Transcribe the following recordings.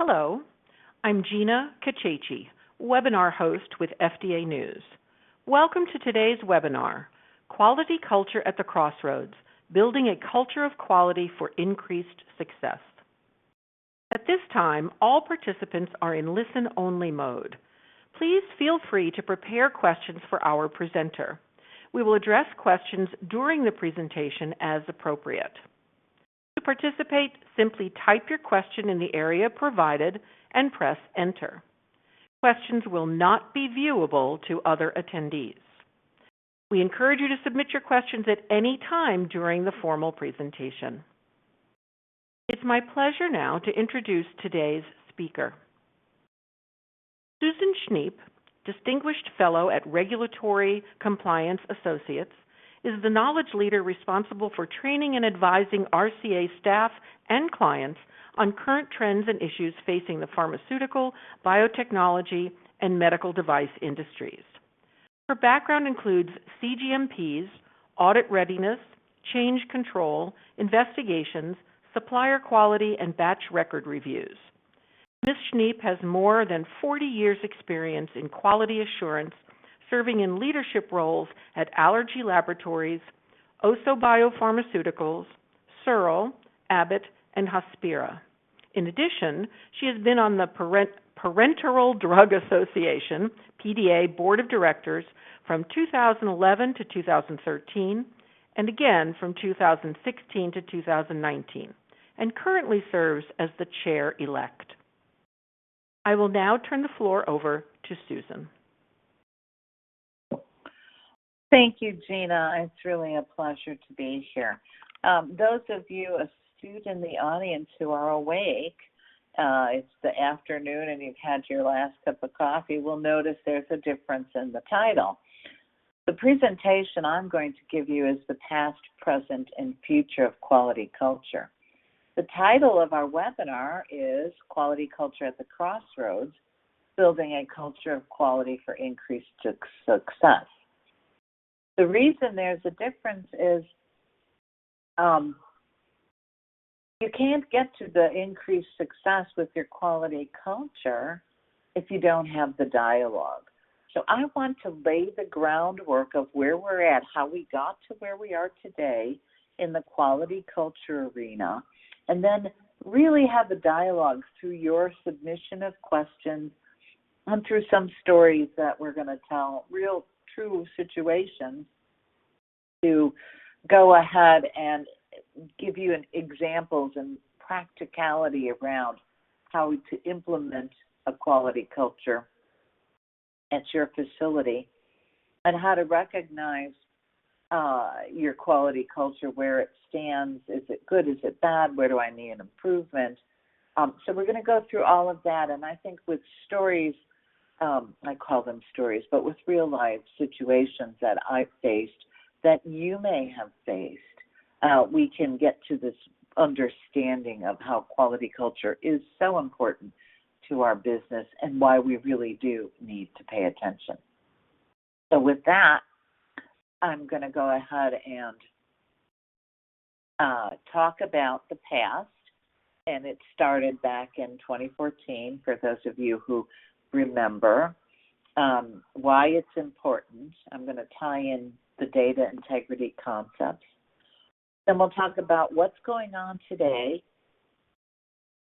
Hello, I'm Gina Cacceci, webinar host with FDA News. Welcome to today's webinar, Quality Culture at the Crossroads, Building a Culture of Quality for Increased Success. At this time, all participants are in listen-only mode. Please feel free to prepare questions for our presenter. We will address questions during the presentation as appropriate. To participate, simply type your question in the area provided and press Enter. Questions will not be viewable to other attendees. We encourage you to submit your questions at any time during the formal presentation. It's my pleasure now to introduce today's speaker. Susan Schniepp, Distinguished Fellow at Regulatory Compliance Associates, is the knowledge leader responsible for training and advising RCA staff and clients on current trends and issues facing the pharmaceutical, biotechnology, and medical device industries. Her background includes CGMPs, audit readiness, change control, investigations, supplier quality, and batch record reviews. Ms. Schniepp has more than 40 years' experience in quality assurance, serving in leadership roles at Allergy Laboratories, Oso Biopharmaceuticals, Searle, Abbott, and Hospira. In addition, she has been on the Parenteral Drug Association, PDA, Board of Directors from 2011 to 2013, and again from 2016 to 2019, and currently serves as the chair-elect. I will now turn the floor over to Susan. Thank you, Gina. It's really a pleasure to be here. Those of you astute in the audience who are awake, it's the afternoon and you've had your last cup of coffee, will notice there's a difference in the title. The presentation I'm going to give you is the past, present, and future of quality culture. The title of our webinar is Quality Culture at the Crossroads, Building a Culture of Quality for Increased Success. The reason there's a difference is you can't get to the increased success with your quality culture if you don't have the dialogue. So I want to lay the groundwork of where we're at, how we got to where we are today in the quality culture arena, and then really have the dialogue through your submission of questions and through some stories that we're going to tell, real true situations, to go ahead and give you examples and practicality around how to implement a quality culture at your facility and how to recognize your quality culture, where it stands. Is it good? Is it bad? Where do I need an improvement? So we're going to go through all of that, and I think with stories, I call them stories, but with real life situations that I've faced, that you may have faced, we can get to this understanding of how quality culture is so important to our business and why we really do need to pay attention. So with that, I'm going to go ahead and talk about the past, and it started back in 2014, for those of you who remember, why it's important. I'm going to tie in the data integrity concepts. Then we'll talk about what's going on today,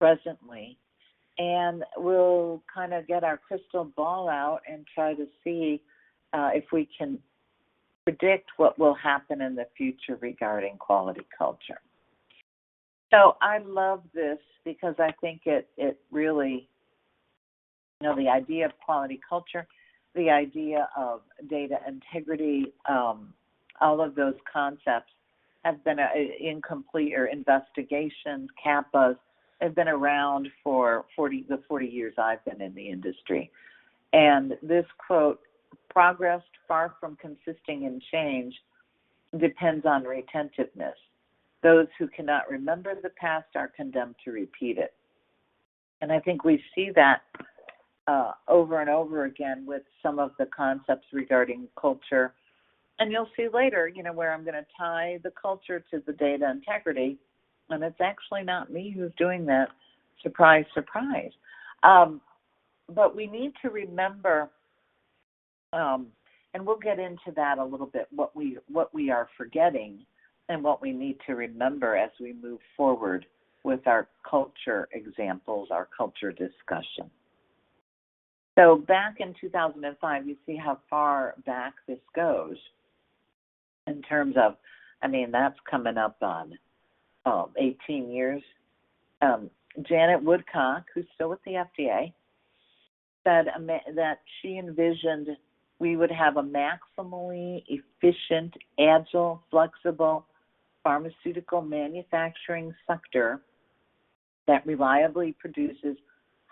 presently, and we'll kind of get our crystal ball out and try to see if we can predict what will happen in the future regarding quality culture. So I love this because I think it really, the idea of quality culture, the idea of data integrity, all of those concepts have been incomplete, or investigations, CAPAs, have been around for the 40 years I've been in the industry. And this quote, progress far from consisting in change depends on retentiveness. Those who cannot remember the past are condemned to repeat it. And I think we see that over and over again with some of the concepts regarding culture. And you'll see later, where I'm going to tie the culture to the data integrity. And it's actually not me who's doing that. Surprise, surprise. But we need to remember, and we'll get into that a little bit, what we are forgetting and what we need to remember as we move forward with our culture examples, our culture discussion. So back in 2005, you see how far back this goes in terms of, that's coming up on 18 years. Janet Woodcock, who's still with the FDA, said that she envisioned we would have a maximally efficient, agile, flexible pharmaceutical manufacturing sector that reliably produces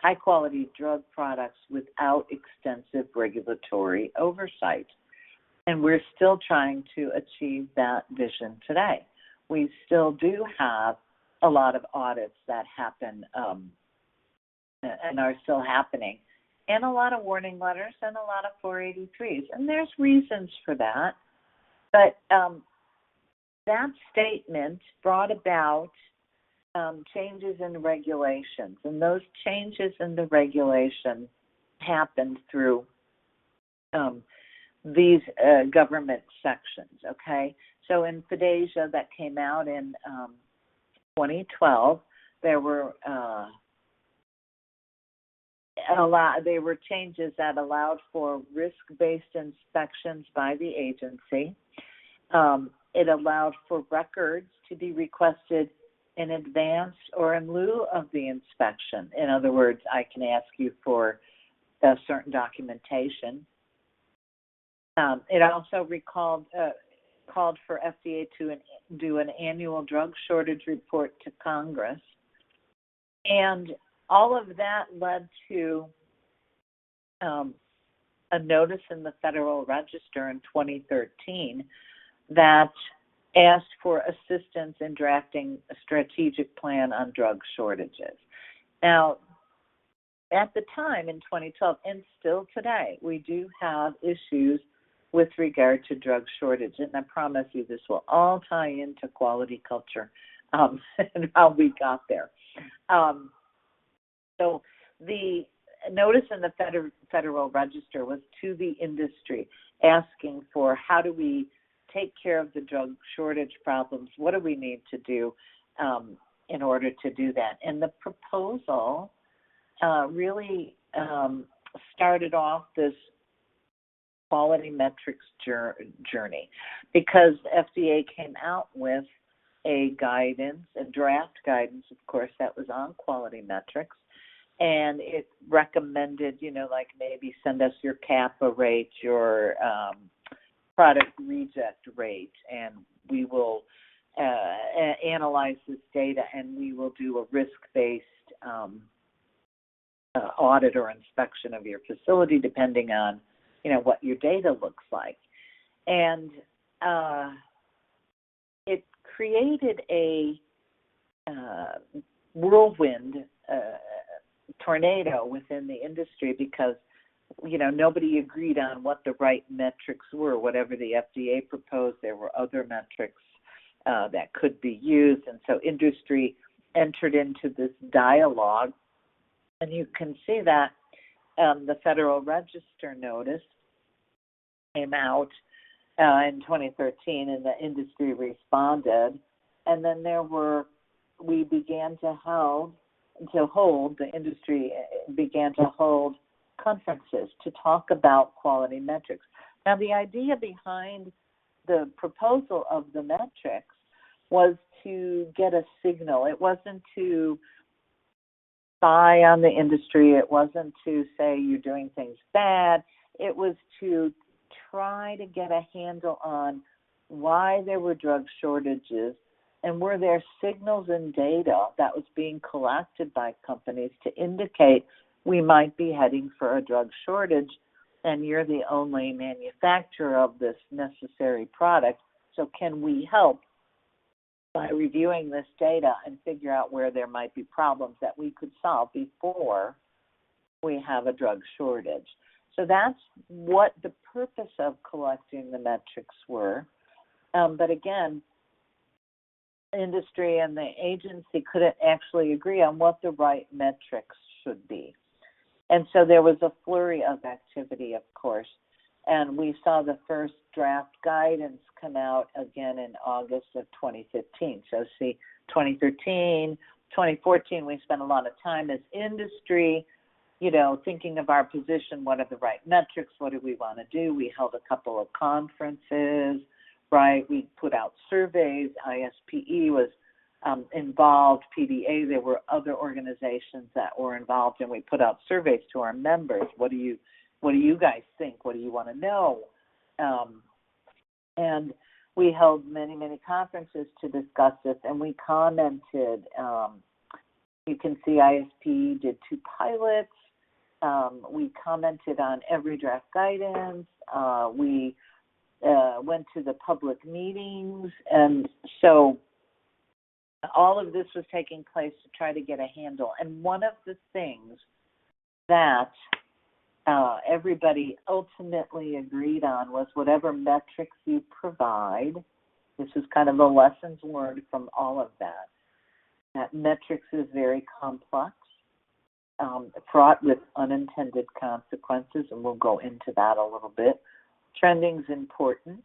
high-quality drug products without extensive regulatory oversight. And we're still trying to achieve that vision today. We still do have a lot of audits that happen and are still happening, and a lot of warning letters and a lot of 483s. And there's reasons for that. But that statement brought about changes in regulations. And those changes in the regulation happened through these government sections, okay? So in FDASIA that came out in 2012, there were changes that allowed for risk-based inspections by the agency. It allowed for records to be requested in advance or in lieu of the inspection. In other words, I can ask you for a certain documentation. It also called for FDA to do an annual drug shortage report to Congress. And all of that led to a notice in the Federal Register in 2013 that asked for assistance in drafting a strategic plan on drug shortages. Now, at the time in 2012, and still today, we do have issues with regard to drug shortage. And I promise you this will all tie into quality culture and how we got there. So the notice in the Federal Register was to the industry asking for how do we take care of the drug shortage problems? What do we need to do in order to do that? And the proposal really started off this quality metrics journey, because FDA came out with a draft guidance, of course, that was on quality metrics. And it recommended, like maybe send us your CAPA rate, your product reject rate, and we will analyze this data, and we will do a risk-based audit or inspection of your facility, depending on, what your data looks like. And it created a whirlwind tornado within the industry, because nobody agreed on what the right metrics were. Whatever the FDA proposed, there were other metrics that could be used. And so industry entered into this dialogue. And you can see that the Federal Register notice came out in 2013, and the industry responded. And then the industry began to hold conferences to talk about quality metrics. Now, the idea behind the proposal of the metrics was to get a signal. It wasn't to spy on the industry. It wasn't to say you're doing things bad. It was to try to get a handle on why there were drug shortages, and were there signals and data that was being collected by companies to indicate we might be heading for a drug shortage, and you're the only manufacturer of this necessary product. So can we help by reviewing this data and figure out where there might be problems that we could solve before we have a drug shortage? So that's what the purpose of collecting the metrics were. But again, industry and the agency couldn't actually agree on what the right metrics should be. And so there was a flurry of activity, of course. And we saw the first draft guidance come out again in August of 2015. So see, 2013, 2014, we spent a lot of time as industry, thinking of our position, what are the right metrics, what do we want to do? We held a couple of conferences, right? We put out surveys. ISPE was involved, PDA, there were other organizations that were involved, and we put out surveys to our members. What do you guys think? What do you want to know? And we held many, many conferences to discuss this, and we commented. You can see ISP did 2 pilots. We commented on every draft guidance. We went to the public meetings, and so all of this was taking place to try to get a handle. And one of the things that everybody ultimately agreed on was whatever metrics you provide, this is kind of a lessons learned from all of that, that metrics is very complex, fraught with unintended consequences, and we'll go into that a little bit. Trending is important.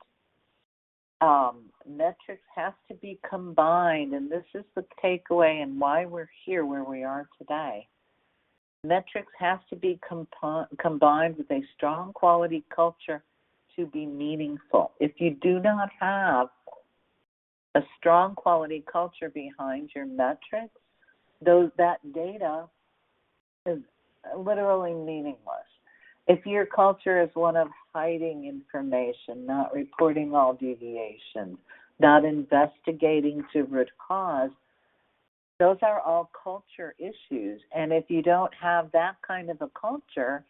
Metrics has to be combined, and this is the takeaway and why we're here where we are today. Metrics has to be combined with a strong quality culture to be meaningful. If you do not have a strong quality culture behind your metrics, that data is literally meaningless. If your culture is one of hiding information, not reporting all deviations, not investigating to root cause, those are all culture issues. And if you don't have that kind of a culture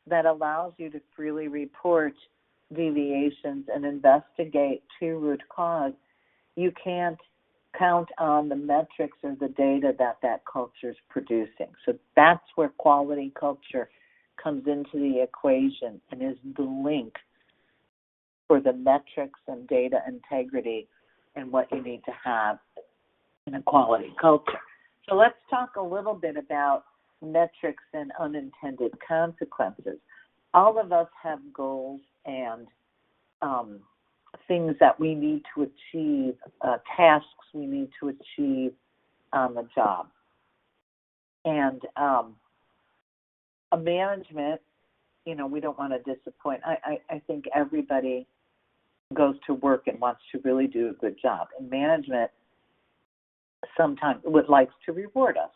that allows you to freely report deviations and investigate to root cause, you can't count on the metrics or the data that culture is producing. So that's where quality culture comes into the equation and is the link for the metrics and data integrity and what you need to have in a quality culture. So let's talk a little bit about metrics and unintended consequences. All of us have goals and things that we need to achieve, tasks we need to achieve on the job. And a management, we don't want to disappoint. I think everybody goes to work and wants to really do a good job. And management sometimes likes to reward us,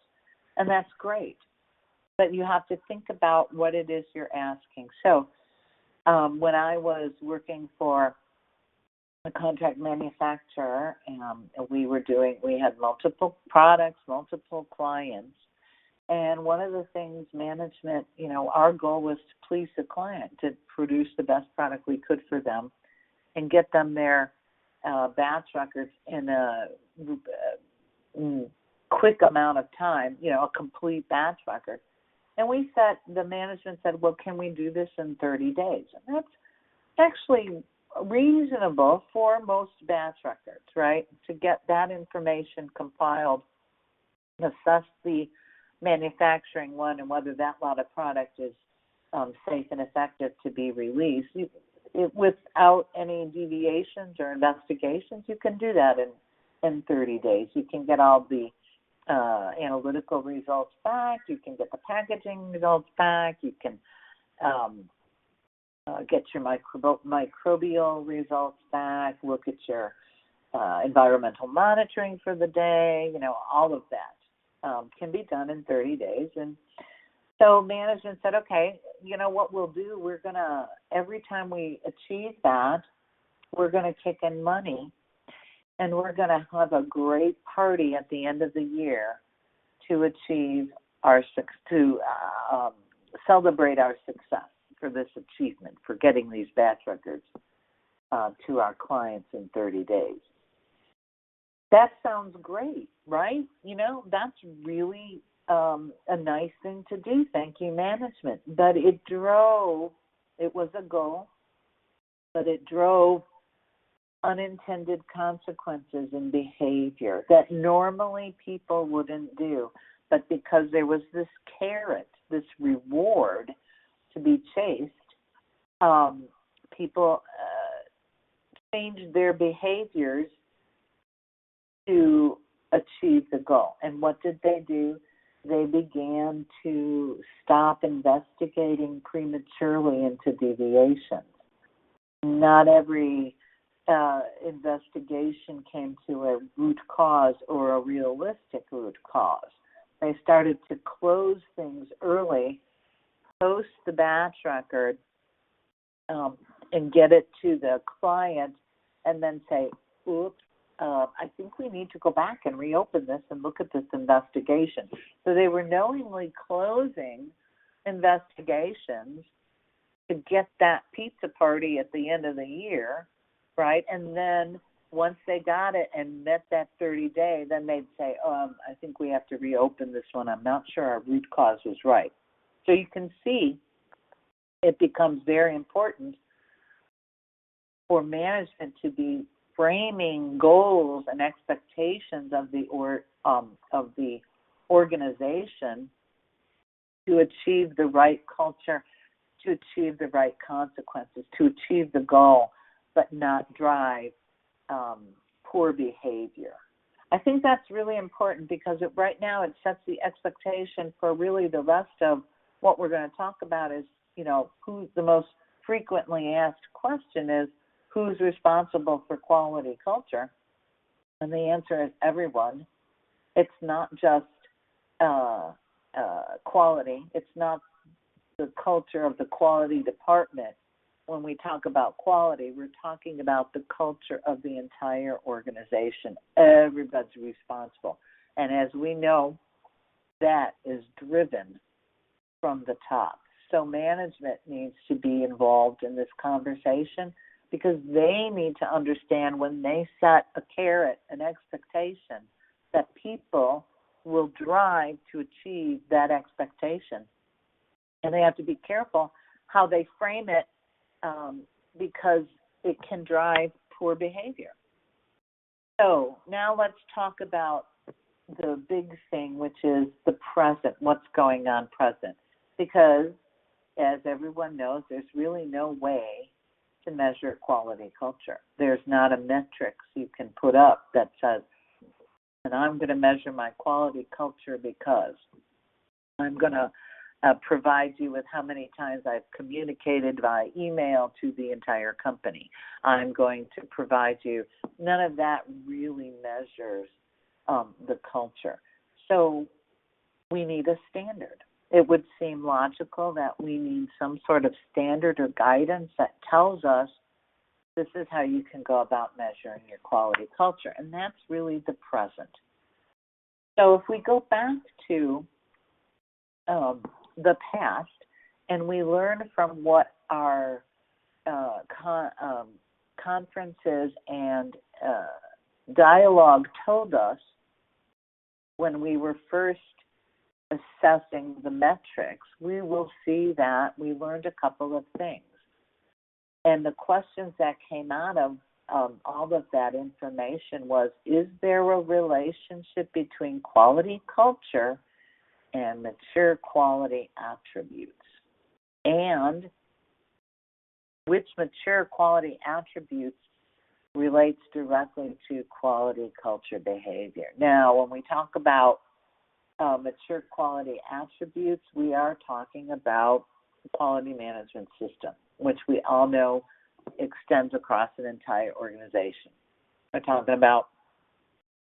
and that's great. But you have to think about what it is you're asking. So when I was working for a contract manufacturer, we had multiple products, multiple clients. And one of the things management, our goal was to please the client, to produce the best product we could for them and get them their batch records in a quick amount of time, a complete batch record. And the management said, well, can we do this in 30 days? And that's actually reasonable for most batch records, right? To get that information compiled, assess the manufacturing one and whether that lot of product is safe and effective to be released. Without any deviations or investigations, you can do that in 30 days. You can get all the analytical results back. You can get the packaging results back. You can get your microbial results back, look at your environmental monitoring for the day, all of that can be done in 30 days. And so management said, okay, what we'll do, we're going to, every time we achieve that, we're going to kick in money, and we're going to have a great party at the end of the year to achieve to celebrate our success for this achievement, for getting these batch records to our clients in 30 days. That sounds great, right? That's really a nice thing to do. Thank you, management. But it was a goal, but it drove unintended consequences in behavior that normally people wouldn't do. But because there was this carrot, this reward to be chased, people changed their behaviors to achieve the goal. And what did they do? They began to stop investigating prematurely into deviations. Not every investigation came to a root cause or a realistic root cause. They started to close things early, post the batch record, and get it to the client, and then say, oops, I think we need to go back and reopen this and look at this investigation. So they were knowingly closing investigations to get that pizza party at the end of the year, right? And then once they got it and met that 30-day, then they'd say, I think we have to reopen this one. I'm not sure our root cause was right. So you can see it becomes very important for management to be framing goals and expectations of the organization to achieve the right culture, to achieve the right consequences, to achieve the goal, but not drive poor behavior. I think that's really important because right now it sets the expectation for really the rest of what we're going to talk about is, who's the most frequently asked question is, who's responsible for quality culture? And the answer is everyone. It's not just quality. It's not the culture of the quality department. When we talk about quality, we're talking about the culture of the entire organization. Everybody's responsible. And as we know, that is driven from the top. So management needs to be involved in this conversation because they need to understand when they set a carrot, an expectation, that people will drive to achieve that expectation. And they have to be careful how they frame it because it can drive poor behavior. So now let's talk about the big thing, which is the present, what's going on present. Because, as everyone knows, there's really no way to measure quality culture. There's not a metrics you can put up that says, and I'm going to measure my quality culture because I'm going to provide you with how many times I've communicated via email to the entire company. I'm going to provide you. None of that really measures the culture. So we need a standard. It would seem logical that we need some sort of standard or guidance that tells us this is how you can go about measuring your quality culture, and that's really the present. So if we go back to the past and we learn from what our conferences and dialogue told us when we were first assessing the metrics, we will see that we learned a couple of things. And the questions that came out of all of that information was, is there a relationship between quality culture and mature quality attributes? And which mature quality attributes relates directly to quality culture behavior? Now, when we talk about mature quality attributes, we are talking about the quality management system, which we all know extends across an entire organization. We're talking about,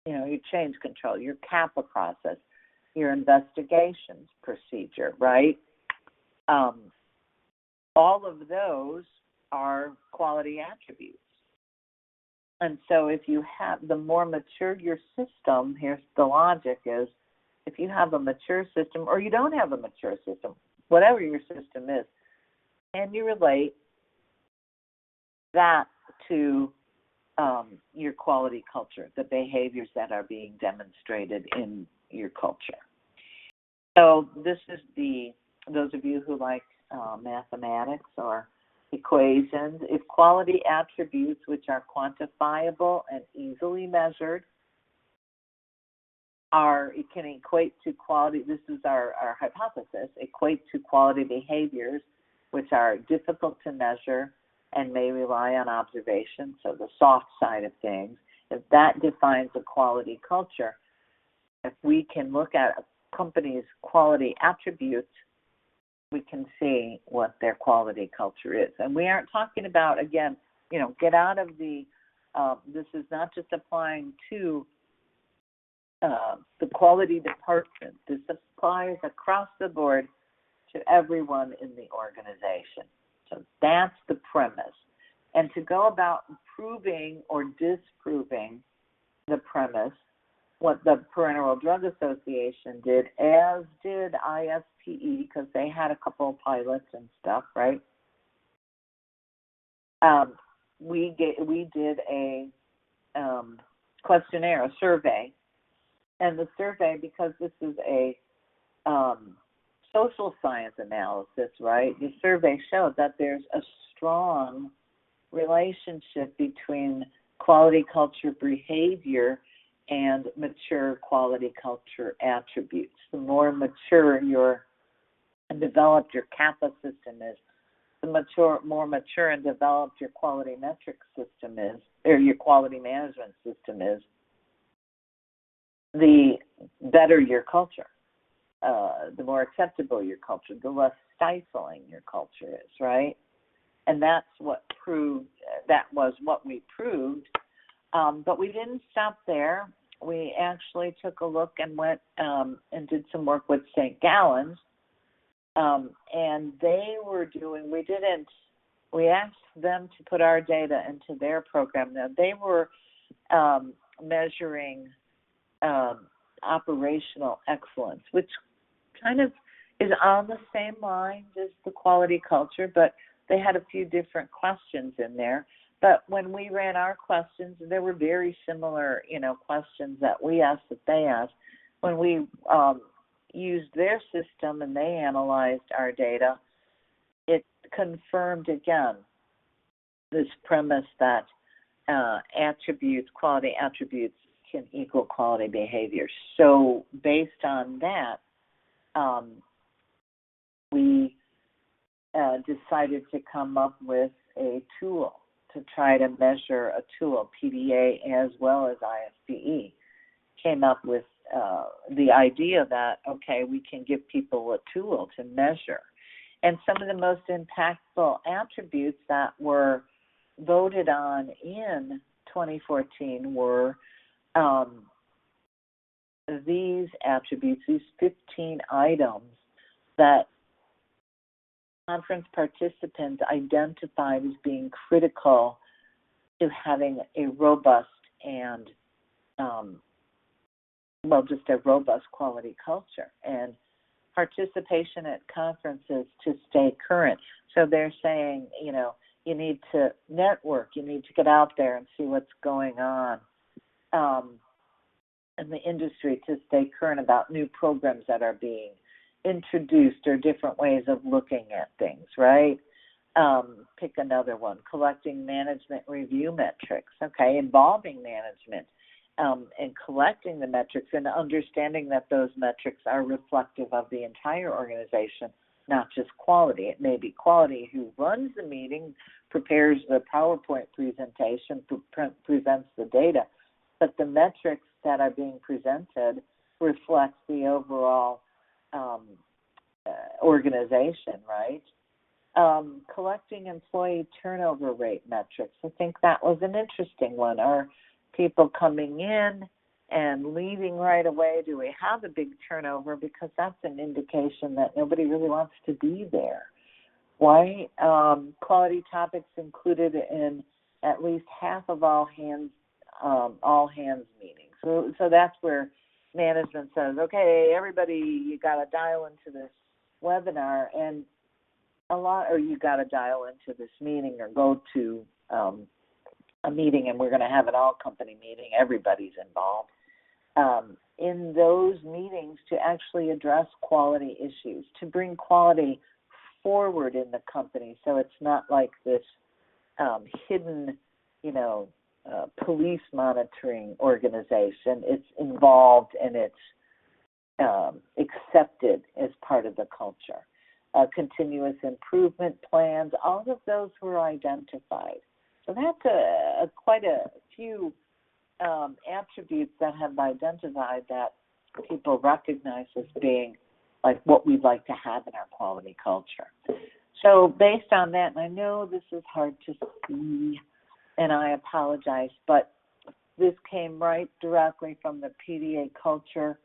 your change control, your CAPA process, your investigations procedure, right? All of those are quality attributes. And so if you have, the more mature your system, here's the logic is, if you have a mature system or you don't have a mature system, whatever your system is, can you relate that to your quality culture, the behaviors that are being demonstrated in your culture? So this is those of you who like mathematics or equations. If quality attributes, which are quantifiable and easily measured, it can equate to quality, this is our hypothesis, equate to quality behaviors, which are difficult to measure and may rely on observation, so the soft side of things. If that defines a quality culture, if we can look at a company's quality attributes, we can see what their quality culture is. And we aren't talking about, again, get out of this is not just applying to the quality department. This applies across the board to everyone in the organization. So that's the premise. And to go about proving or disproving the premise, what the Parenteral Drug Association did, as did ISPE, because they had a couple of pilots and stuff, right? We did a questionnaire, a survey, and the survey, because this is a social science analysis, right? The survey showed that there's a strong relationship between quality culture behavior and mature quality culture attributes. The more mature your and developed your CAPA system is, the more mature and developed your quality metrics system is, or your quality management system is, the better your culture, the more acceptable your culture, the less stifling your culture is, right? And that's what was what we proved. But we didn't stop there. We actually took a look and went and did some work with St. Gallen's. And they were we asked them to put our data into their program. Now, they were measuring operational excellence, which kind of is on the same lines as the quality culture, but they had a few different questions in there. But when we ran our questions, there were very similar, questions that we asked that they asked. When we used their system and they analyzed our data, it confirmed again this premise that quality attributes can equal quality behavior. So based on that, we decided to come up with a tool to try to measure a tool, PDA as well as ISPE. Came up with the idea that, okay, we can give people a tool to measure. And some of the most impactful attributes that were voted on in 2014 were these attributes, these 15 items that conference participants identified as being critical to having a robust and just a robust quality culture and participation at conferences to stay current. So they're saying, you need to network, you need to get out there and see what's going on in the industry to stay current about new programs that are being introduced or different ways of looking at things, right? Pick another one, collecting management review metrics, okay, involving management and collecting the metrics and understanding that those metrics are reflective of the entire organization, not just quality. It may be quality who runs the meeting, prepares the PowerPoint presentation, presents the data, but the metrics that are being presented reflect the overall organization, right? Collecting employee turnover rate metrics. I think that was an interesting one. Are people coming in and leaving right away? Do we have a big turnover? Because that's an indication that nobody really wants to be there. Why? Quality topics included in at least half of all hands meetings. So that's where management says, okay, everybody, you got to dial into this webinar and you got to dial into this meeting or go to a meeting, and we're going to have an all-company meeting. Everybody's involved in those meetings to actually address quality issues, to bring quality forward in the company. So it's not like this hidden, police monitoring organization. It's involved and it's accepted as part of the culture. Continuous improvement plans, all of those were identified. So that's quite a few attributes that have identified that people recognize as being like what we'd like to have in our quality culture. So based on that, and I know this is hard to see, and I apologize, but this came right directly from the PDA culture,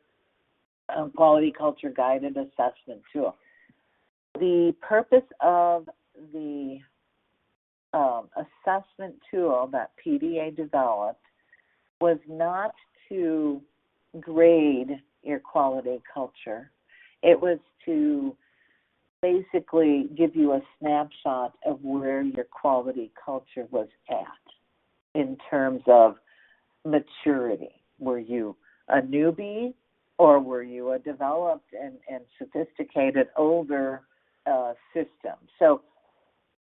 quality culture guided assessment tool. The purpose of the assessment tool that PDA developed was not to grade your quality culture. It was to basically give you a snapshot of where your quality culture was at in terms of maturity. Were you a newbie, or were you a developed and sophisticated older system? So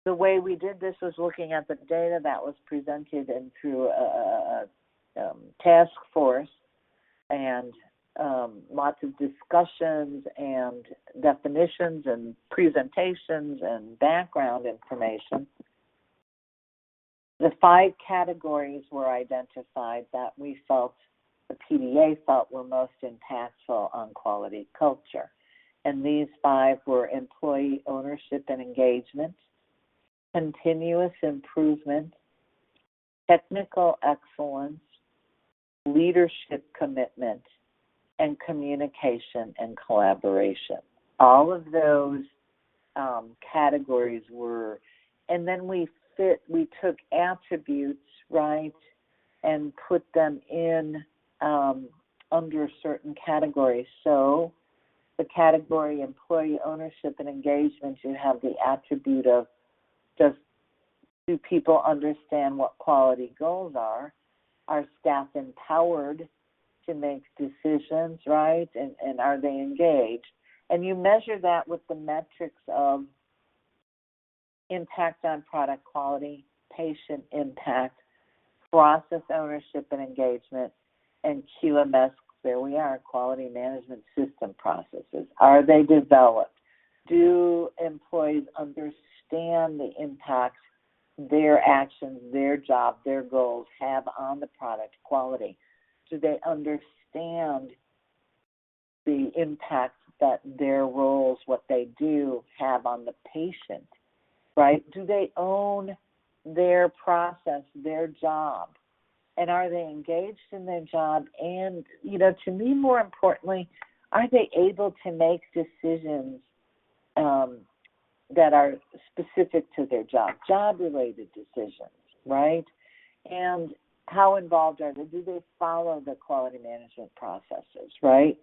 the way we did this was looking at the data that was presented and through a task force and lots of discussions and definitions and presentations and background information. The 5 categories were identified that we felt, the PDA felt, were most impactful on quality culture. And these 5 were employee ownership and engagement, continuous improvement, technical excellence, leadership commitment, and communication and collaboration. All of those categories were, and then we took attributes, right, and put them in under certain categories. So the category employee ownership and engagement, you have the attribute of just, do people understand what quality goals are? Are staff empowered to make decisions, right? And are they engaged? And you measure that with the metrics of impact on product quality, patient impact, process ownership and engagement, and QMS, there we are, quality management system processes. Are they developed? Do employees understand the impact their actions, their job, their goals have on the product quality? Do they understand the impact that their roles, what they do, have on the patient, right? Do they own their process, their job? And are they engaged in their job? And, to me, more importantly, are they able to make decisions that are specific to their job-related decisions, right? And how involved are they? Do they follow the quality management processes, right?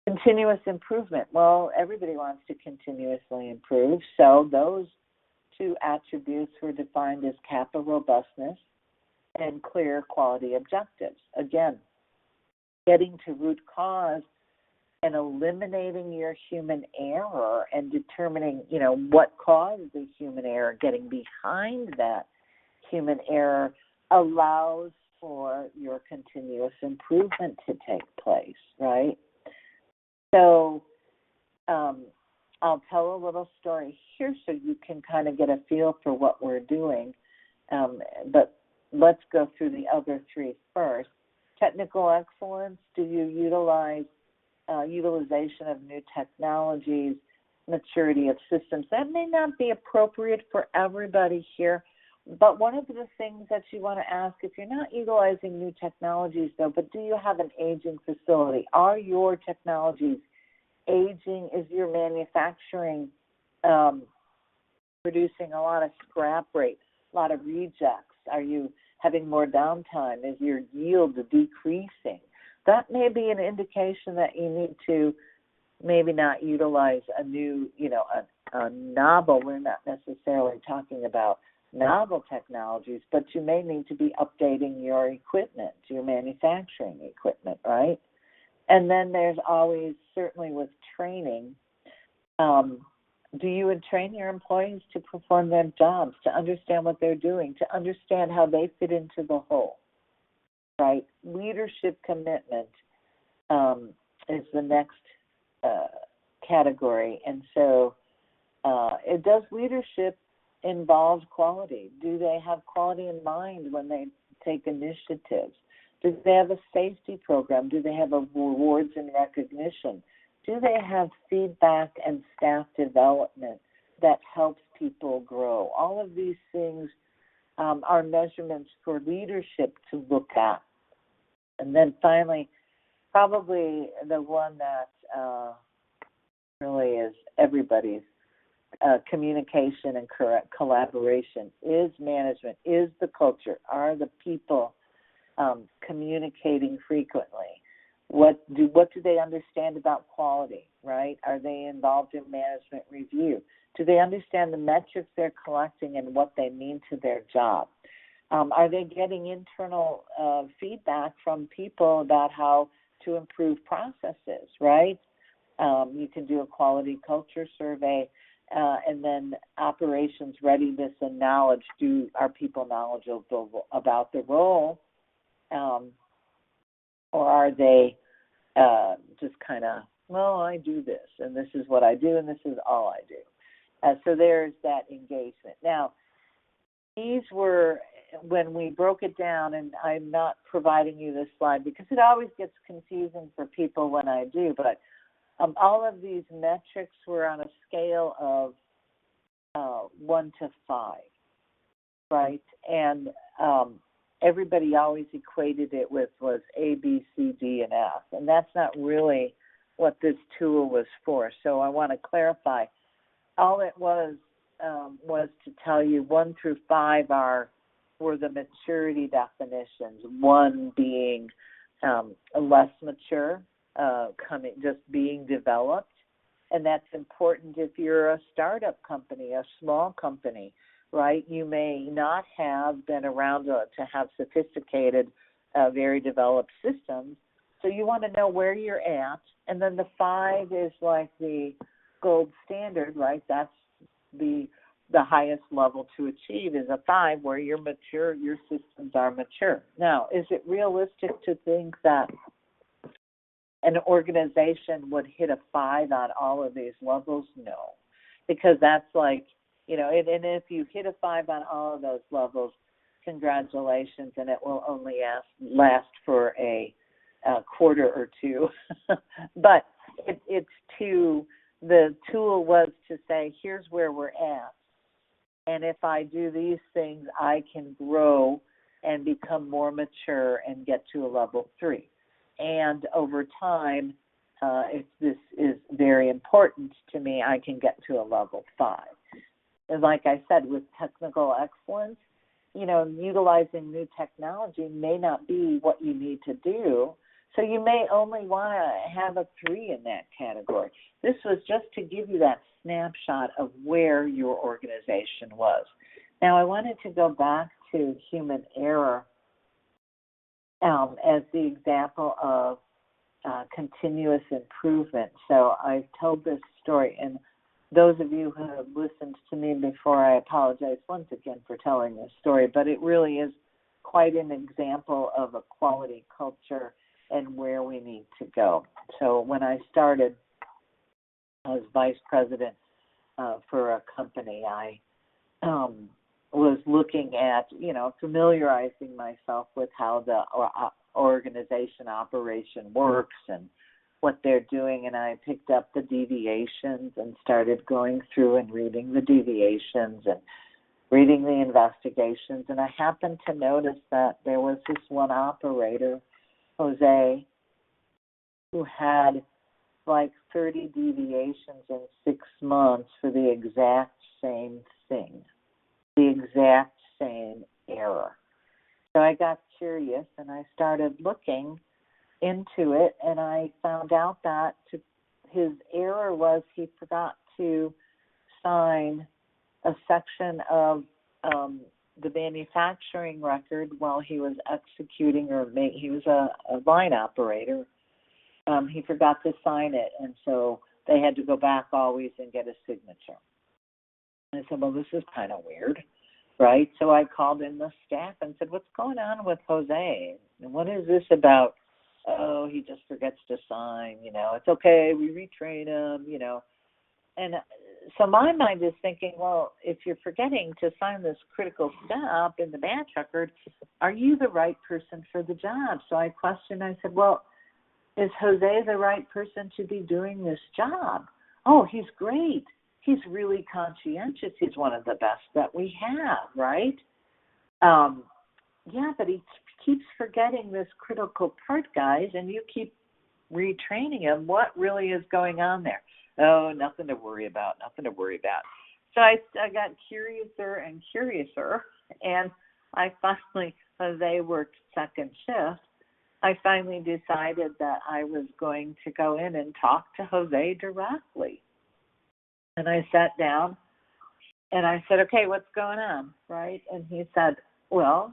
Continuous improvement. Well, everybody wants to continuously improve, so those 2 attributes were defined as CAPA robustness and clear quality objectives. Again, getting to root cause and eliminating your human error and determining, what caused the human error, getting behind that human error allows for your continuous improvement to take place, right? So I'll tell a little story here so you can kind of get a feel for what we're doing, but let's go through the other 3 first. Technical excellence, do you utilize utilization of new technologies, maturity of systems? That may not be appropriate for everybody here, but one of the things that you want to ask, if you're not utilizing new technologies, though, but do you have an aging facility? Are your technologies aging? Is your manufacturing producing a lot of scrap rate, a lot of rejects? Are you having more downtime? Is your yield decreasing? That may be an indication that you need to maybe not utilize a new, a novel. We're not necessarily talking about novel technologies, but you may need to be updating your equipment, your manufacturing equipment, right? And then there's always, certainly with training, Do you train your employees to perform their jobs, to understand what they're doing, to understand how they fit into the whole, right? Leadership commitment is the next category. And so does leadership involve quality? Do they have quality in mind when they take initiatives? Do they have a safety program? Do they have rewards and recognition? Do they have feedback and staff development that helps people grow? All of these things are measurements for leadership to look at. And then finally, probably the one that really is everybody's, communication and collaboration. Is management, is the culture, are the people communicating frequently? What do they understand about quality, right? Are they involved in management review? Do they understand the metrics they're collecting and what they mean to their job? Are they getting internal feedback from people about how to improve processes, right? You can do a quality culture survey, and then operations readiness and knowledge. Are people knowledgeable about the role? Or are they just kind of, well, I do this, and this is what I do, and this is all I do. So there's that engagement. Now, these were, when we broke it down, and I'm not providing you this slide because it always gets confusing for people when I do, but all of these metrics were on a scale of 1 to 5, right? And everybody always equated it with was A, B, C, D, and F. And that's not really what this tool was for. So I want to clarify. All it was to tell you 1 through 5 were the maturity definitions, 1 being less mature, just being developed. And that's important if you're a startup company, a small company, right? You may not have been around to have sophisticated, very developed systems. So you want to know where you're at. And then the 5 is like the gold standard, right? That's the highest level to achieve is a 5 where you're mature, your systems are mature. Now, is it realistic to think that an organization would hit a 5 on all of these levels? No, because that's like, and if you hit a 5 on all of those levels, congratulations, and it will only last for a quarter or two. But the tool was to say, here's where we're at. And if I do these things, I can grow and become more mature and get to a level 3. And over time, if this is very important to me, I can get to a level 5. And like I said, with technical excellence, utilizing new technology may not be what you need to do. So you may only want to have a 3 in that category. This was just to give you that snapshot of where your organization was. Now, I wanted to go back to human error as the example of continuous improvement. So I've told this story, and those of you who have listened to me before, I apologize once again for telling this story, but it really is quite an example of a quality culture and where we need to go. So when I started as vice president for a company, I was looking at, familiarizing myself with how the organization operation works and what they're doing, and I picked up the deviations and started going through and reading the deviations and reading the investigations, and I happened to notice that there was this one operator, Jose, who had like 30 deviations in 6 months for the exact same thing, the exact same error. So I got curious and I started looking into it, and I found out that his error was he forgot to sign a section of the manufacturing record while he was executing, he was a line operator. He forgot to sign it, and so they had to go back always and get a signature. And I said, well, this is kind of weird, right? So I called in the staff and said, what's going on with Jose? And what is this about? Oh, he just forgets to sign, it's okay, we retrain him, And so my mind is thinking, well, if you're forgetting to sign this critical step in the batch record, are you the right person for the job? So I questioned, I said, well, is Jose the right person to be doing this job? Oh, he's great. He's really conscientious. He's one of the best that we have, right? Yeah, but he keeps forgetting this critical part, guys, and you keep retraining him. What really is going on there? Oh, nothing to worry about, So I got curiouser and curiouser, and Jose worked second shift, I finally decided that I was going to go in and talk to Jose directly. And I sat down and I said, okay, what's going on, right? And he said, well,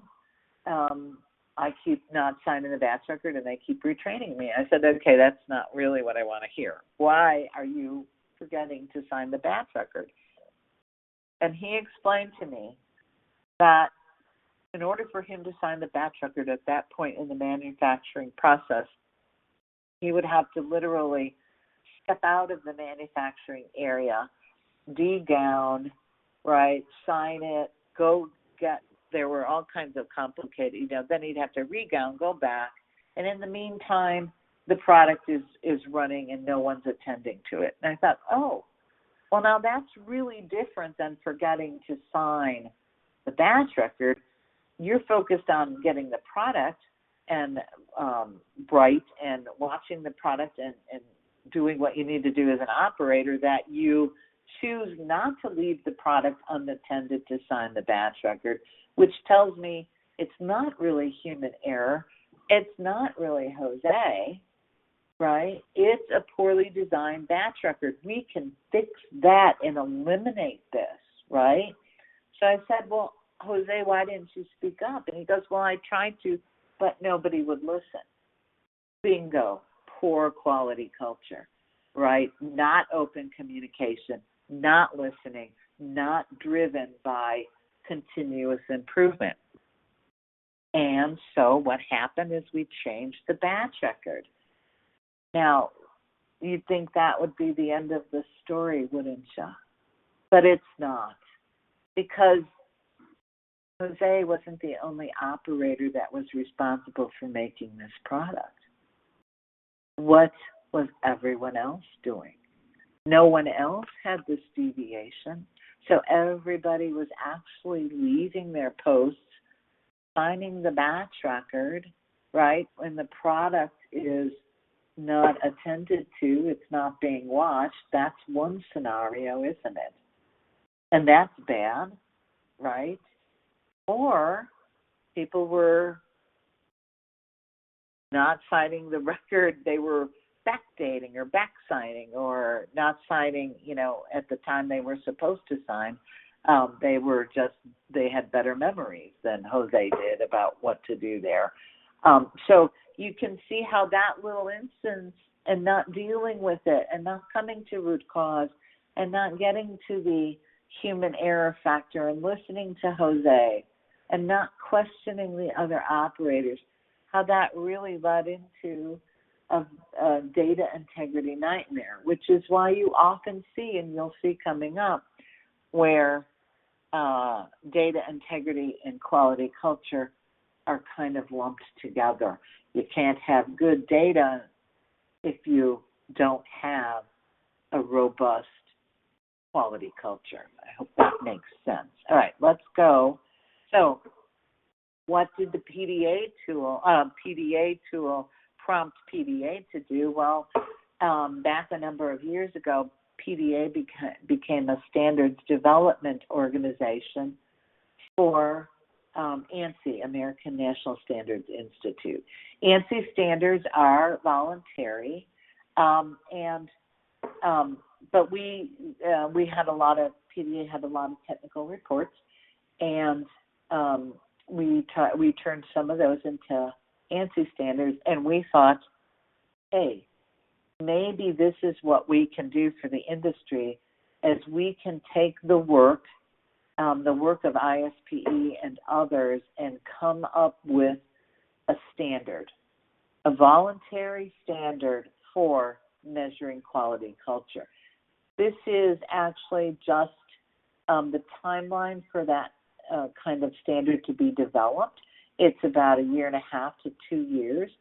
I keep not signing the batch record and they keep retraining me. I said, okay, that's not really what I want to hear. Why are you forgetting to sign the batch record? And he explained to me that in order for him to sign the batch record at that point in the manufacturing process, he would have to literally step out of the manufacturing area, degown, right, sign it, there were all kinds of complicated, then he'd have to regown, go back, and in the meantime, the product is running and no one's attending to it. And I thought, oh, well, now that's really different than forgetting to sign the batch record. You're focused on getting the product and right and watching the product and doing what you need to do as an operator, that you choose not to leave the product unattended to sign the batch record, which tells me it's not really human error. It's not really Jose, right? It's a poorly designed batch record. We can fix that and eliminate this, right? So I said, well, Jose, why didn't you speak up? And he goes, well, I tried to, but nobody would listen. Bingo, poor quality culture, right? Not open communication, not listening, not driven by continuous improvement. And so what happened is we changed the batch record. Now, you'd think that would be the end of the story, wouldn't you? But it's not, because Jose wasn't the only operator that was responsible for making this product. What was everyone else doing? No one else had this deviation. So everybody was actually leaving their posts, signing the batch record, right? When the product is not attended to, it's not being watched. That's one scenario, isn't it? And that's bad, right? Or people were not signing the record, they were backdating or back-signing, or not signing, at the time they were supposed to sign. They had better memories than Jose did about what to do there. So you can see how that little instance, and not dealing with it, and not coming to root cause, and not getting to the human error factor, and listening to Jose, and not questioning the other operators, how that really led into a data integrity nightmare, which is why you often see, and you'll see coming up, where data integrity and quality culture are kind of lumped together. You can't have good data if you don't have a robust quality culture. I hope that makes sense. All right, let's go. So what did the PDA tool prompt PDA to do? Well, back a number of years ago, PDA became a standards development organization for ANSI, American National Standards Institute. ANSI standards are voluntary, but we had PDA had a lot of technical reports, and we turned some of those into ANSI standards, and we thought, hey, maybe this is what we can do for the industry, as we can take the work of ISPE and others and come up with a standard, a voluntary standard for measuring quality culture. This is actually just the timeline for that kind of standard to be developed. It's about 1.5 to 2 years.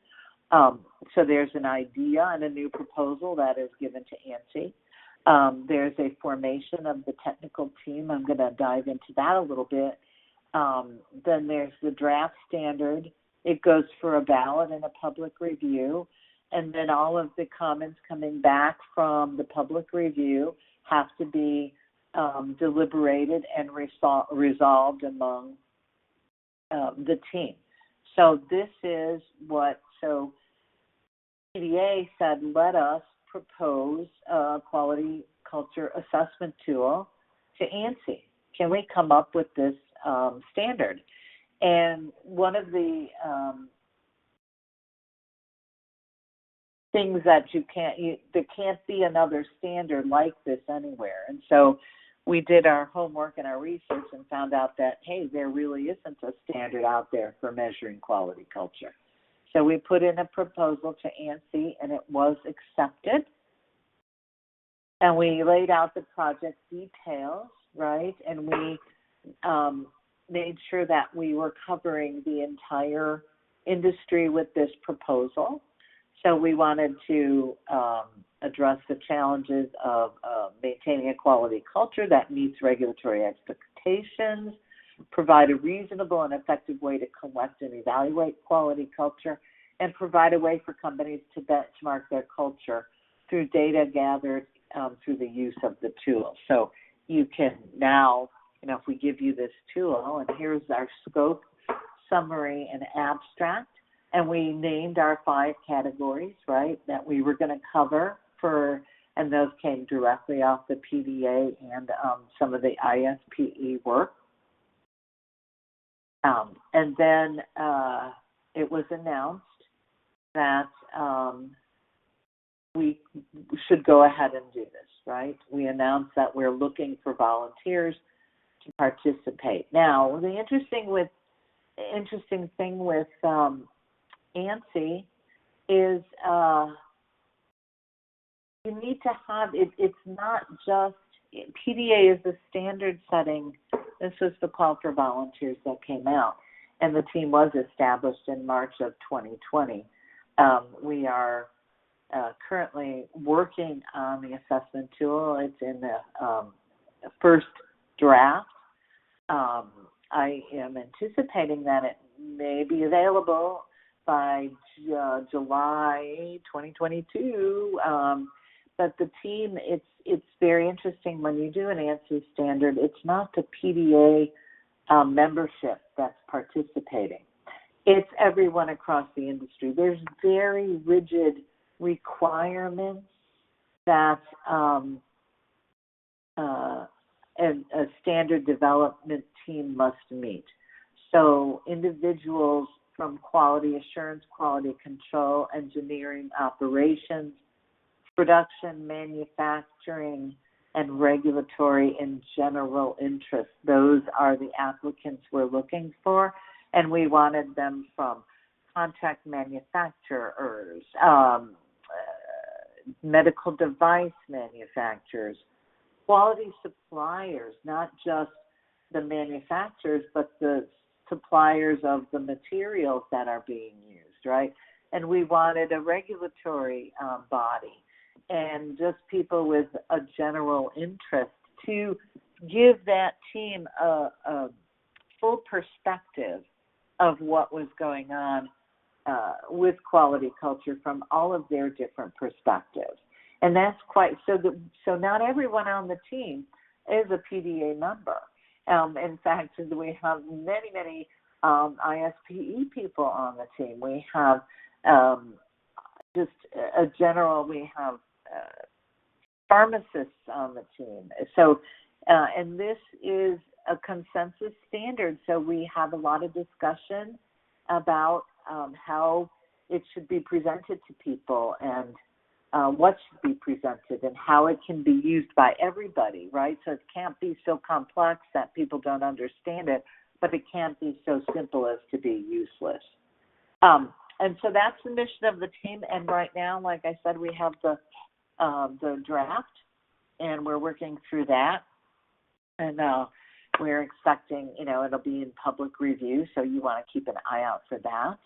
So there's an idea and a new proposal that is given to ANSI. There's a formation of the technical team. I'm going to dive into that a little bit. Then there's the draft standard. It goes for a ballot and a public review. And then all of the comments coming back from the public review have to be deliberated and resolved among the team. So this is what, so PDA said, let us propose a quality culture assessment tool to ANSI. Can we come up with this standard? And one of the things that there can't be another standard like this anywhere. And so we did our homework and our research and found out that, hey, there really isn't a standard out there for measuring quality culture. So we put in a proposal to ANSI, and it was accepted. And we laid out the project details, right? And we made sure that we were covering the entire industry with this proposal. So we wanted to address the challenges of maintaining a quality culture that meets regulatory expectations, provide a reasonable and effective way to collect and evaluate quality culture, and provide a way for companies to benchmark their culture through data gathered through the use of the tool. So you can now, if we give you this tool, and here's our scope, summary, and abstract, and we named our 5 categories, right, that we were going to cover and those came directly off the PDA and some of the ISPE work. And then it was announced that we should go ahead and do this, right? We announced that we're looking for volunteers to participate. Now, the interesting thing with ANSI is you need to have it. It's not just PDA is the standard setting. This was the call for volunteers that came out, and the team was established in March of 2020. We are currently working on the assessment tool. It's in the first draft. I am anticipating that it may be available by July 2022. But the team, it's very interesting when you do an ANSI standard. It's not the PDA membership that's participating. It's everyone across the industry. There's very rigid requirements that a standard development team must meet. So individuals from quality assurance, quality control, engineering, operations, production, manufacturing, and regulatory and general interest. Those are the applicants we're looking for, and we wanted them from contract manufacturers, medical device manufacturers, quality suppliers, not just the manufacturers, but the suppliers of the materials that are being used, right? And we wanted a regulatory body and just people with a general interest to give that team a full perspective of what was going on with quality culture from all of their different perspectives. And that's quite, so not everyone on the team is a PDA member. In fact, we have many ISPE people on the team. We have we have pharmacists on the team. So, and this is a consensus standard. So we have a lot of discussion about how it should be presented to people. And what should be presented and how it can be used by everybody, right? So it can't be so complex that people don't understand it, but it can't be so simple as to be useless. And so that's the mission of the team. And right now, like I said, we have the draft, and we're working through that. And we're expecting, it'll be in public review, so you want to keep an eye out for that.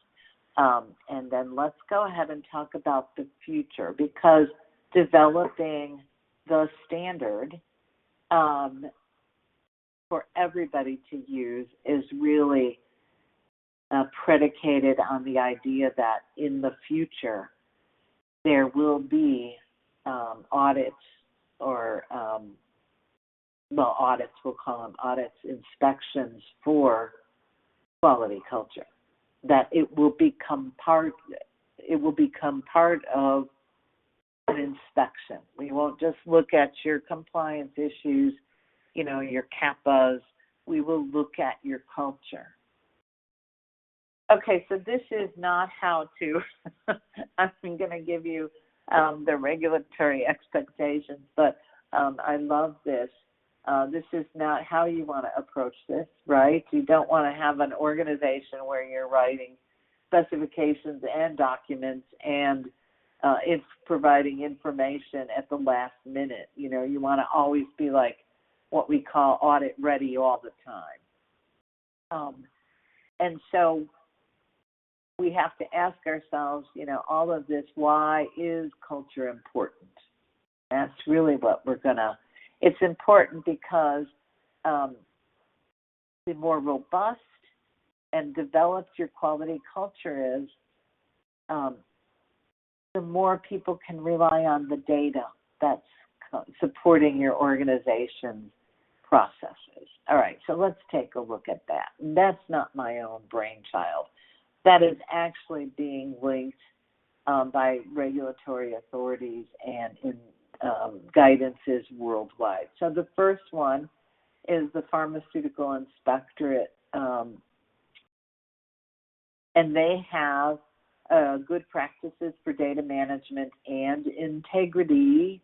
And then let's go ahead and talk about the future, because developing the standard for everybody to use is really predicated on the idea that in the future there will be audits or, audits, we'll call them audits, inspections for quality culture. That it will become part of an inspection. We won't just look at your compliance issues, your CAPAs. We will look at your culture. Okay, so this is not how to, I'm going to give you the regulatory expectations, but I love this. This is not how you want to approach this, right? You don't want to have an organization where you're writing specifications and documents and it's providing information at the last minute. You want to always be like what we call audit ready all the time. And so we have to ask ourselves, all of this, why is culture important? That's really what we're going to. It's important because the more robust and developed your quality culture is, the more people can rely on the data that's supporting your organization's processes. All right, so let's take a look at that. That's not my own brainchild. That is actually being linked by regulatory authorities and in guidances worldwide. So the first one is the Pharmaceutical Inspectorate, and they have good practices for data management and integrity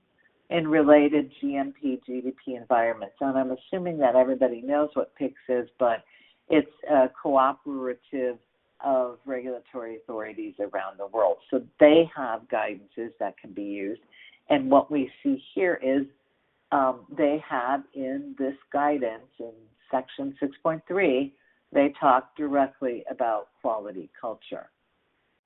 in related GMP, GDP environments. And I'm assuming that everybody knows what PICS is, but it's cooperative of regulatory authorities around the world. So they have guidances that can be used. And what we see here is they have in this guidance in section 6.3, they talk directly about quality culture.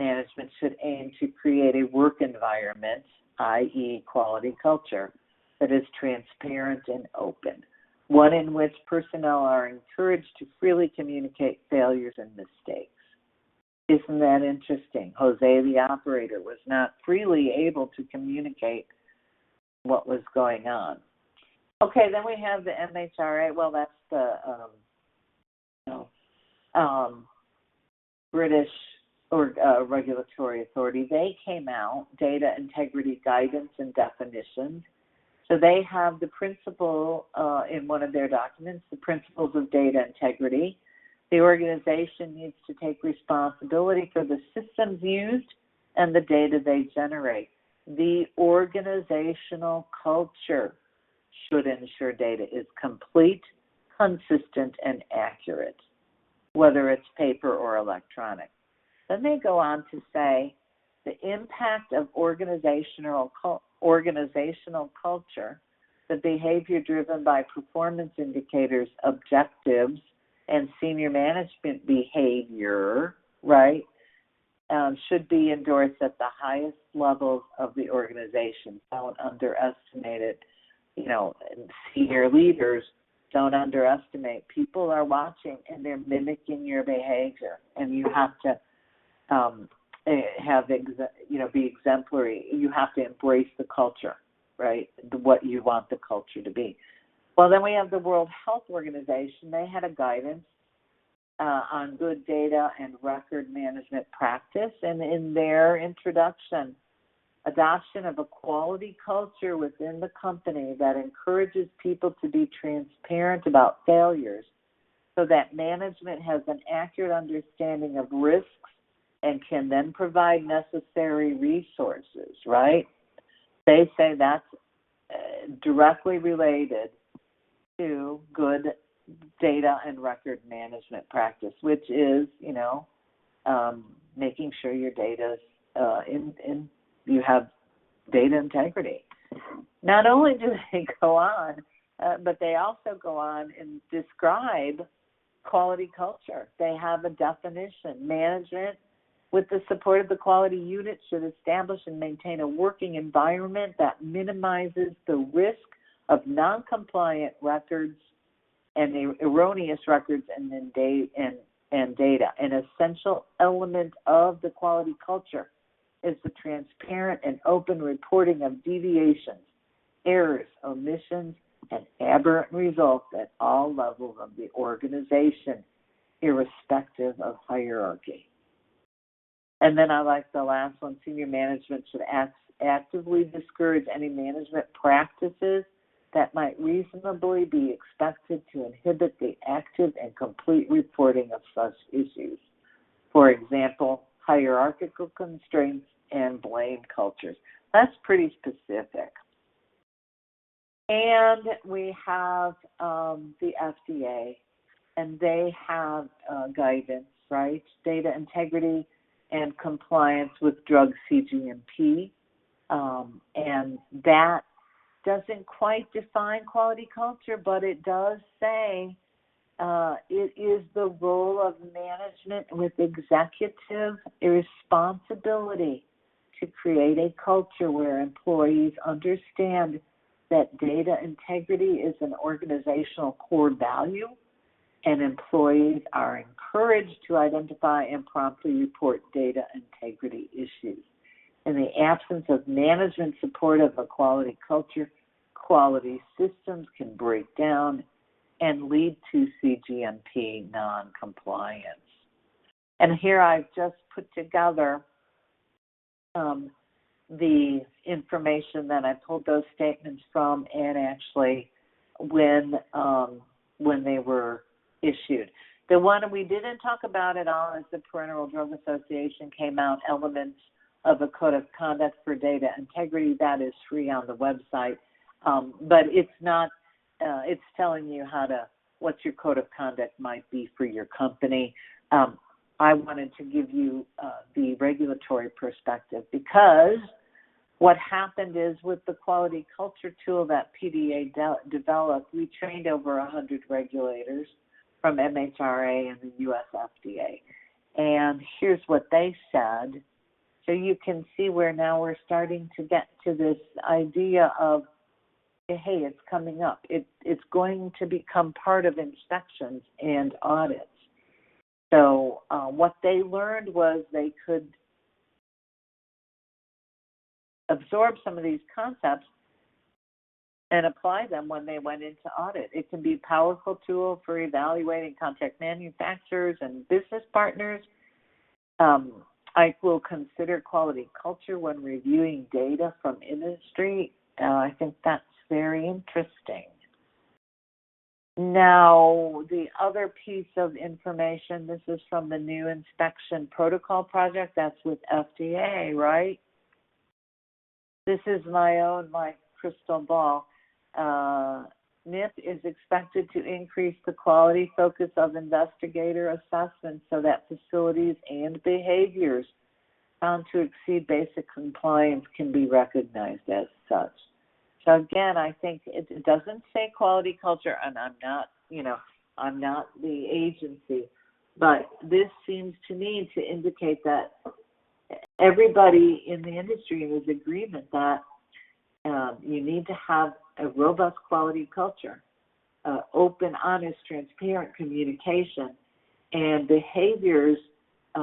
Management should aim to create a work environment, i.e. quality culture, that is transparent and open, one in which personnel are encouraged to freely communicate failures and mistakes. Isn't that interesting? Jose, the operator, was not freely able to communicate what was going on. Okay, then we have the MHRA. Well, that's the British regulatory authority. They came out, data integrity guidance and definitions. So they have the principle in one of their documents, the principles of data integrity. The organization needs to take responsibility for the systems used and the data they generate. The organizational culture should ensure data is complete, consistent, and accurate, whether it's paper or electronic. Then they go on to say the impact of organizational culture, the behavior driven by performance indicators, objectives, and senior management behavior, right, should be endorsed at the highest levels of the organization. Don't underestimate it. Senior leaders, don't underestimate. People are watching and they're mimicking your behavior, and you have to be exemplary. You have to embrace the culture, right? What you want the culture to be. Well, then we have the World Health Organization. They had a guidance on good data and record management practice, and in their introduction, adoption of a quality culture within the company that encourages people to be transparent about failures so that management has an accurate understanding of risks and can then provide necessary resources, right? They say that's directly related to good data and record management practice, which is, making sure your data's you have data integrity. Not only do they go on, but they also go on and describe quality culture. They have a definition. Management, with the support of the quality unit, should establish and maintain a working environment that minimizes the risk of non-compliant records and erroneous records and data. An essential element of the quality culture is the transparent and open reporting of deviations, errors, omissions, and aberrant results at all levels of the organization, irrespective of hierarchy. And then I like the last one: senior management should actively discourage any management practices that might reasonably be expected to inhibit the active and complete reporting of such issues. For example, hierarchical constraints and blame cultures. That's pretty specific. And we have the FDA, and they have guidance, right? Data integrity and compliance with drug CGMP. And that doesn't quite define quality culture, but it does say it is the role of management with executive responsibility to create a culture where employees understand that data integrity is an organizational core value, and employees are encouraged to identify and promptly report data integrity issues. In the absence of management support of a quality culture, quality systems can break down and lead to CGMP non-compliance. And here I've just put together the information that I pulled those statements from, and actually when they were issued. The one we didn't talk about at all is the Parental Drug Association came out, elements of a code of conduct for data integrity. That is free on the website, but it's not. It's telling you what your code of conduct might be for your company. I wanted to give you the regulatory perspective, because what happened is with the quality culture tool that PDA developed, we trained over 100 regulators from MHRA and the US FDA. And here's what they said. So you can see where now we're starting to get to this idea of, hey, it's coming up. It's going to become part of inspections and audits. So what they learned was they could absorb some of these concepts and apply them when they went into audit. It can be a powerful tool for evaluating contract manufacturers and business partners. I will consider quality culture when reviewing data from industry. I think that's very interesting. Now, the other piece of information, this is from the new inspection protocol project, that's with FDA, right? This is my crystal ball. NIP is expected to increase the quality focus of investigator assessments so that facilities and behaviors found to exceed basic compliance can be recognized as such. So again, I think it doesn't say quality culture, and I'm not the agency, but this seems to me to indicate that everybody in the industry is in agreement that you need to have a robust quality culture, open, honest, transparent communication, and behaviors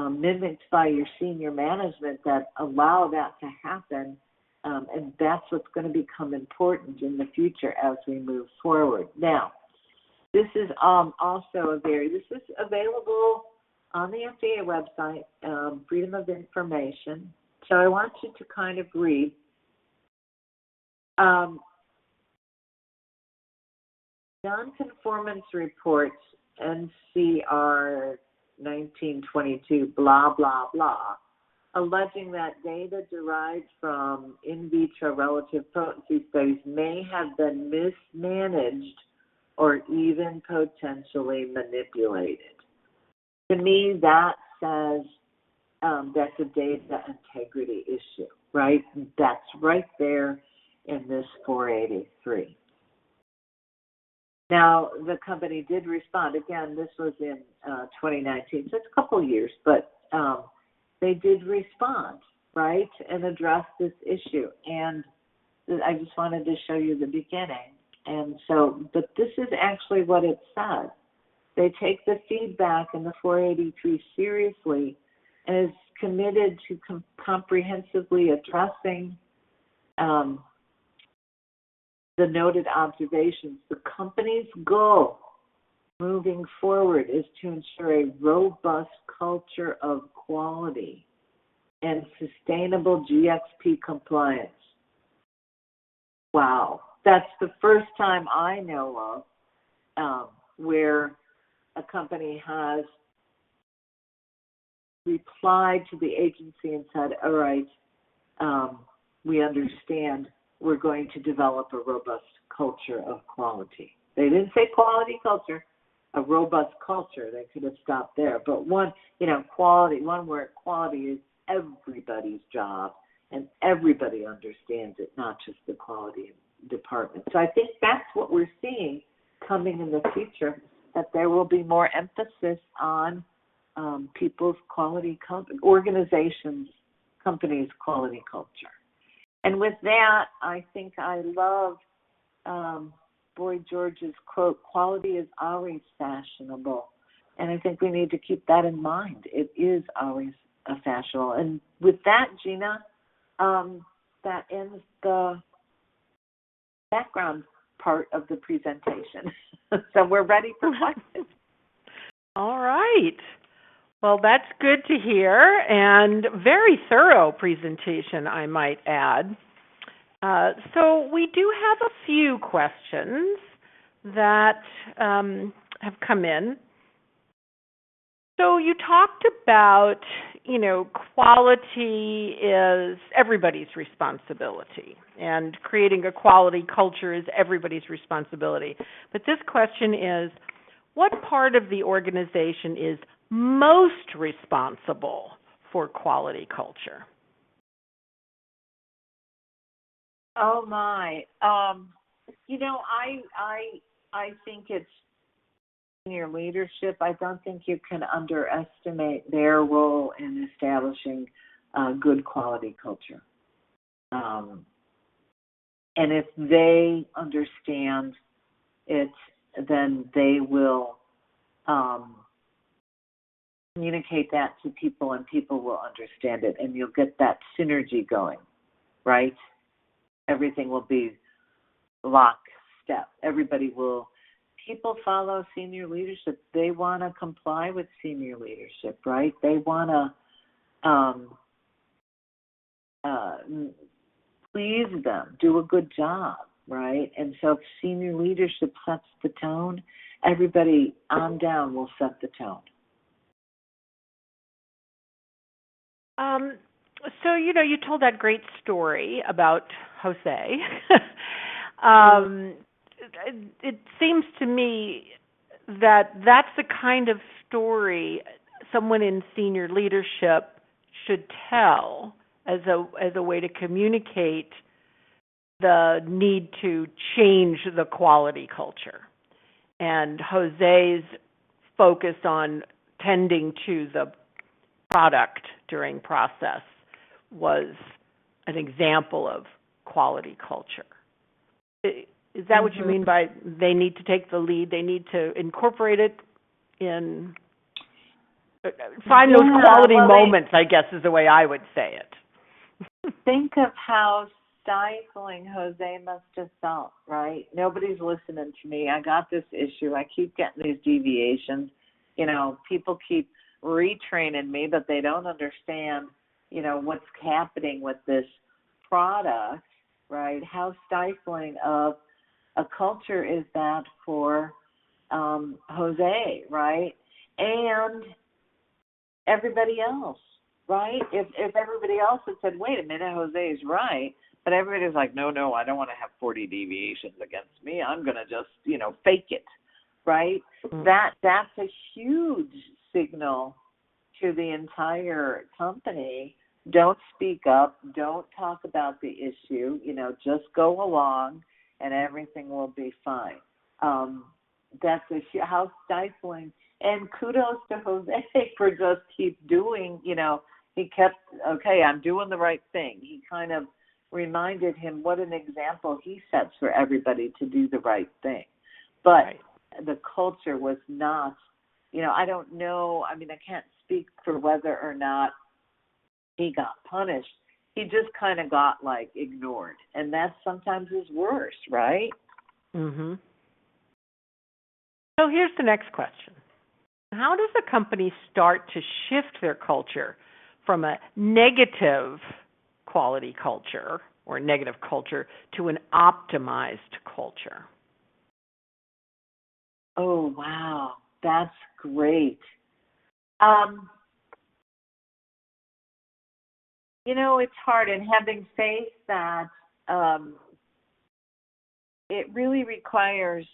mimicked by your senior management that allow that to happen. And that's what's going to become important in the future as we move forward. Now, this is this is available on the FDA website, Freedom of Information. So I want you to kind of read. Non-conformance reports, NCR 1922, blah, blah, blah, alleging that data derived from in vitro relative potency studies may have been mismanaged or even potentially manipulated. To me, that says that's a data integrity issue, right? That's right there in this 483. Now, the company did respond. Again, this was in 2019, so it's a couple of years, but they did respond, right, and address this issue. And I just wanted to show you the beginning. And so, but this is actually what it says. They take the feedback in the 483 seriously and is committed to comprehensively addressing the noted observations. The company's goal moving forward is to ensure a robust culture of quality and sustainable GXP compliance. Wow. That's the first time I know of where a company has replied to the agency and said, all right, we understand, we're going to develop a robust culture of quality. They didn't say quality culture, a robust culture. They could have stopped there. But quality, one word, quality is everybody's job, and everybody understands it, not just the quality department. So I think that's what we're seeing coming in the future, that there will be more emphasis on people's quality, organizations, companies' quality culture. And with that, I think I love Boy George's quote, quality is always fashionable. And I think we need to keep that in mind. It is always fashionable. And with that, Gina, that ends the background part of the presentation. So we're ready for questions. All right. Well, that's good to hear, and very thorough presentation, I might add. So we do have a few questions that have come in. So you talked about, quality is everybody's responsibility, and creating a quality culture is everybody's responsibility. But this question is, what part of the organization is most responsible for quality culture? Oh my! I think it's senior leadership. I don't think you can underestimate their role in establishing good quality culture. And if they understand it, then they will communicate that to people, and people will understand it, and you'll get that synergy going, right? Everything will be lockstep. People follow senior leadership. They want to comply with senior leadership, right? They want to please them, do a good job, right? And so if senior leadership sets the tone, everybody on down will set the tone. So, you told that great story about Jose. It seems to me that that's the kind of story someone in senior leadership should tell as a way to communicate the need to change the quality culture. And Jose's focus on tending to the product during process was an example of quality culture. Is that what you mean by they need to take the lead? They need to incorporate it in, find those quality moments, I guess is the way I would say it. Think of how stifling Jose must have felt, right? Nobody's listening to me. I got this issue. I keep getting these deviations. People keep retraining me, but they don't understand, what's happening with this product, right? How stifling of a culture is that for Jose, right? And everybody else, right? If everybody else had said, wait a minute, Jose is right, but everybody's like, no, I don't want to have 40 deviations against me. I'm going to just, fake it, right? Mm-hmm. That's a huge signal to the entire company. Don't speak up. Don't talk about the issue. Just go along and everything will be fine. That's how stifling. And kudos to Jose for just keep doing, he kept, okay, I'm doing the right thing. He kind of reminded him what an example he sets for everybody to do the right thing. But right. The culture was not, I don't know. I mean, I can't speak for whether or not he got punished. He just kind of got, ignored. And that sometimes is worse, right? Mm-hmm. So here's the next question. How does a company start to shift their culture from a negative quality culture or negative culture to an optimized culture? Oh, wow. That's great. It's hard, and having faith that it really requires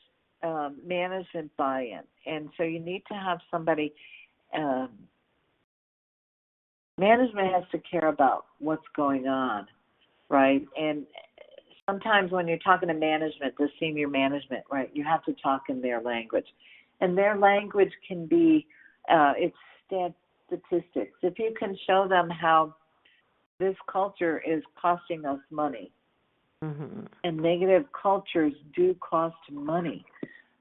management buy-in. And so you need to have somebody, management has to care about what's going on, right? And sometimes when you're talking to management, the senior management, right, you have to talk in their language. And their language can be, it's statistics. If you can show them how this culture is costing us money, mm-hmm. and negative cultures do cost money.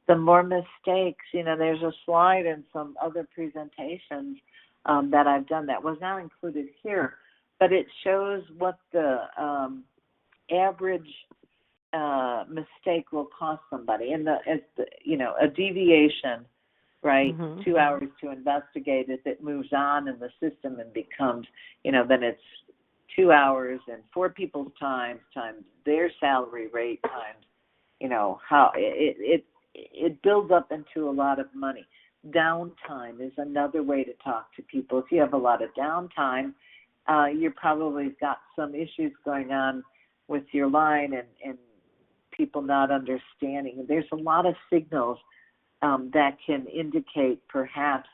The more mistakes, there's a slide in some other presentations that I've done that was not included here, but it shows what the average mistake will cost somebody. And a deviation, right? Mm-hmm. 2 hours to investigate. If it moves on in the system and becomes, then it's 2 hours and 4 people's times their salary rate times, how it builds up into a lot of money. Downtime is another way to talk to people. If you have a lot of downtime, you're probably got some issues going on with your line and people not understanding. There's a lot of signals that can indicate perhaps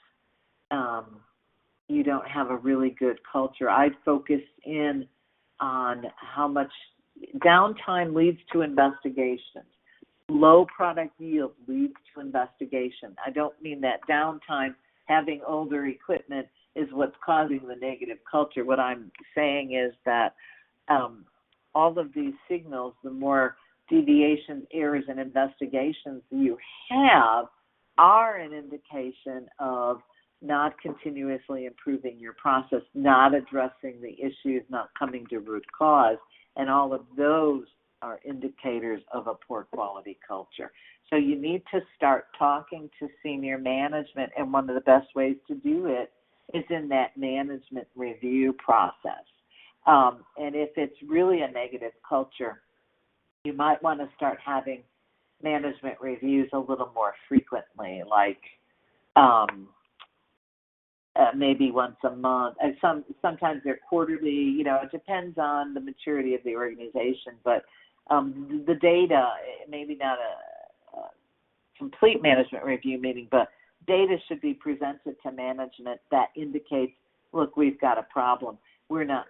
you don't have a really good culture. I'd focus in on how much downtime leads to investigations. Low product yield leads to investigation. I don't mean that downtime, having older equipment, is what's causing the negative culture. What I'm saying is that all of these signals, the more deviations, errors, and investigations you have, are an indication of not continuously improving your process, not addressing the issues, not coming to root cause, and all of those are indicators of a poor quality culture. So you need to start talking to senior management, and one of the best ways to do it is in that management review process. And if it's really a negative culture, you might want to start having management reviews a little more frequently, like maybe once a month. And sometimes they're quarterly. It depends on the maturity of the organization. But the data, maybe not a complete management review meeting, but data should be presented to management that indicates, look, we've got a problem. We're not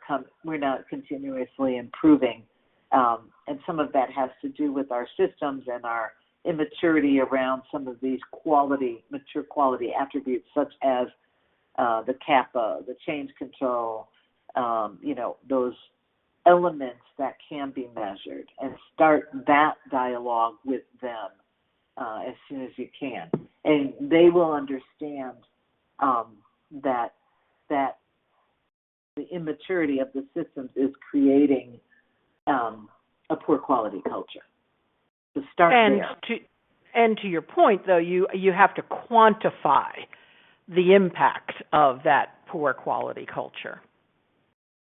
continuously improving. And some of that has to do with our systems and our immaturity around some of these mature quality attributes, such as the CAPA, the change control, those elements that can be measured, and start that dialogue with them as soon as you can. And they will understand that the immaturity of the systems is creating a poor quality culture. So start there. And to your point, though, you have to quantify the impact of that poor quality culture.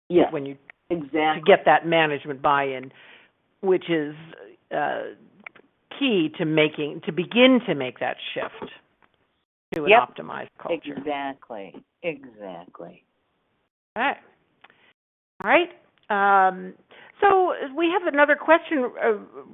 Yes, when you exactly. To get that management buy-in, which is key to begin to make that shift to an optimized culture. Exactly. Okay. All right. So we have another question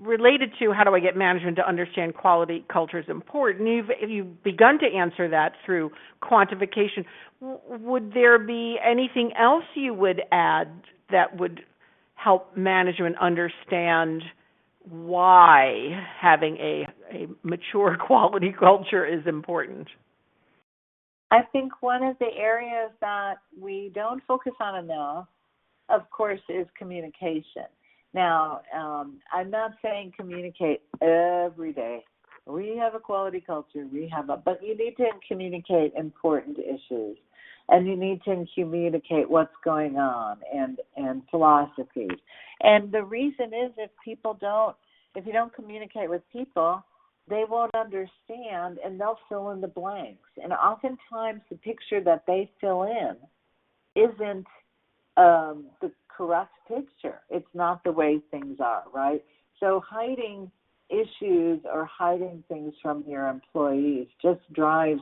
related to how do I get management to understand quality culture is important. You've begun to answer that through quantification. Would there be anything else you would add that would help management understand why having a mature quality culture is important? I think one of the areas that we don't focus on enough, of course, is communication. Now, I'm not saying communicate every day. We have a quality culture, but you need to communicate important issues, and you need to communicate what's going on and philosophies. And the reason is if you don't communicate with people, they won't understand, and they'll fill in the blanks. And oftentimes the picture that they fill in isn't the correct picture. It's not the way things are, right? So hiding issues or hiding things from your employees just drives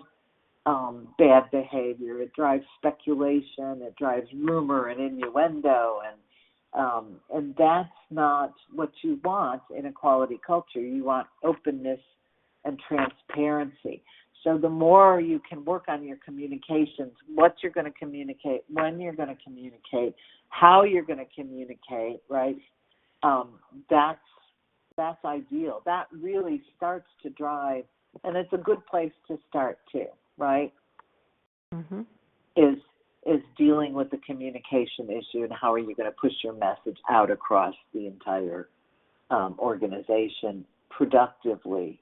bad behavior. It drives speculation. It drives rumor and innuendo, and that's not what you want in a quality culture. You want openness and transparency. So the more you can work on your communications, what you're going to communicate, when you're going to communicate, how you're going to communicate, right? That's ideal. That really starts to drive, and it's a good place to start too, right? Mm-hmm. Is dealing with the communication issue and how are you going to push your message out across the entire organization productively,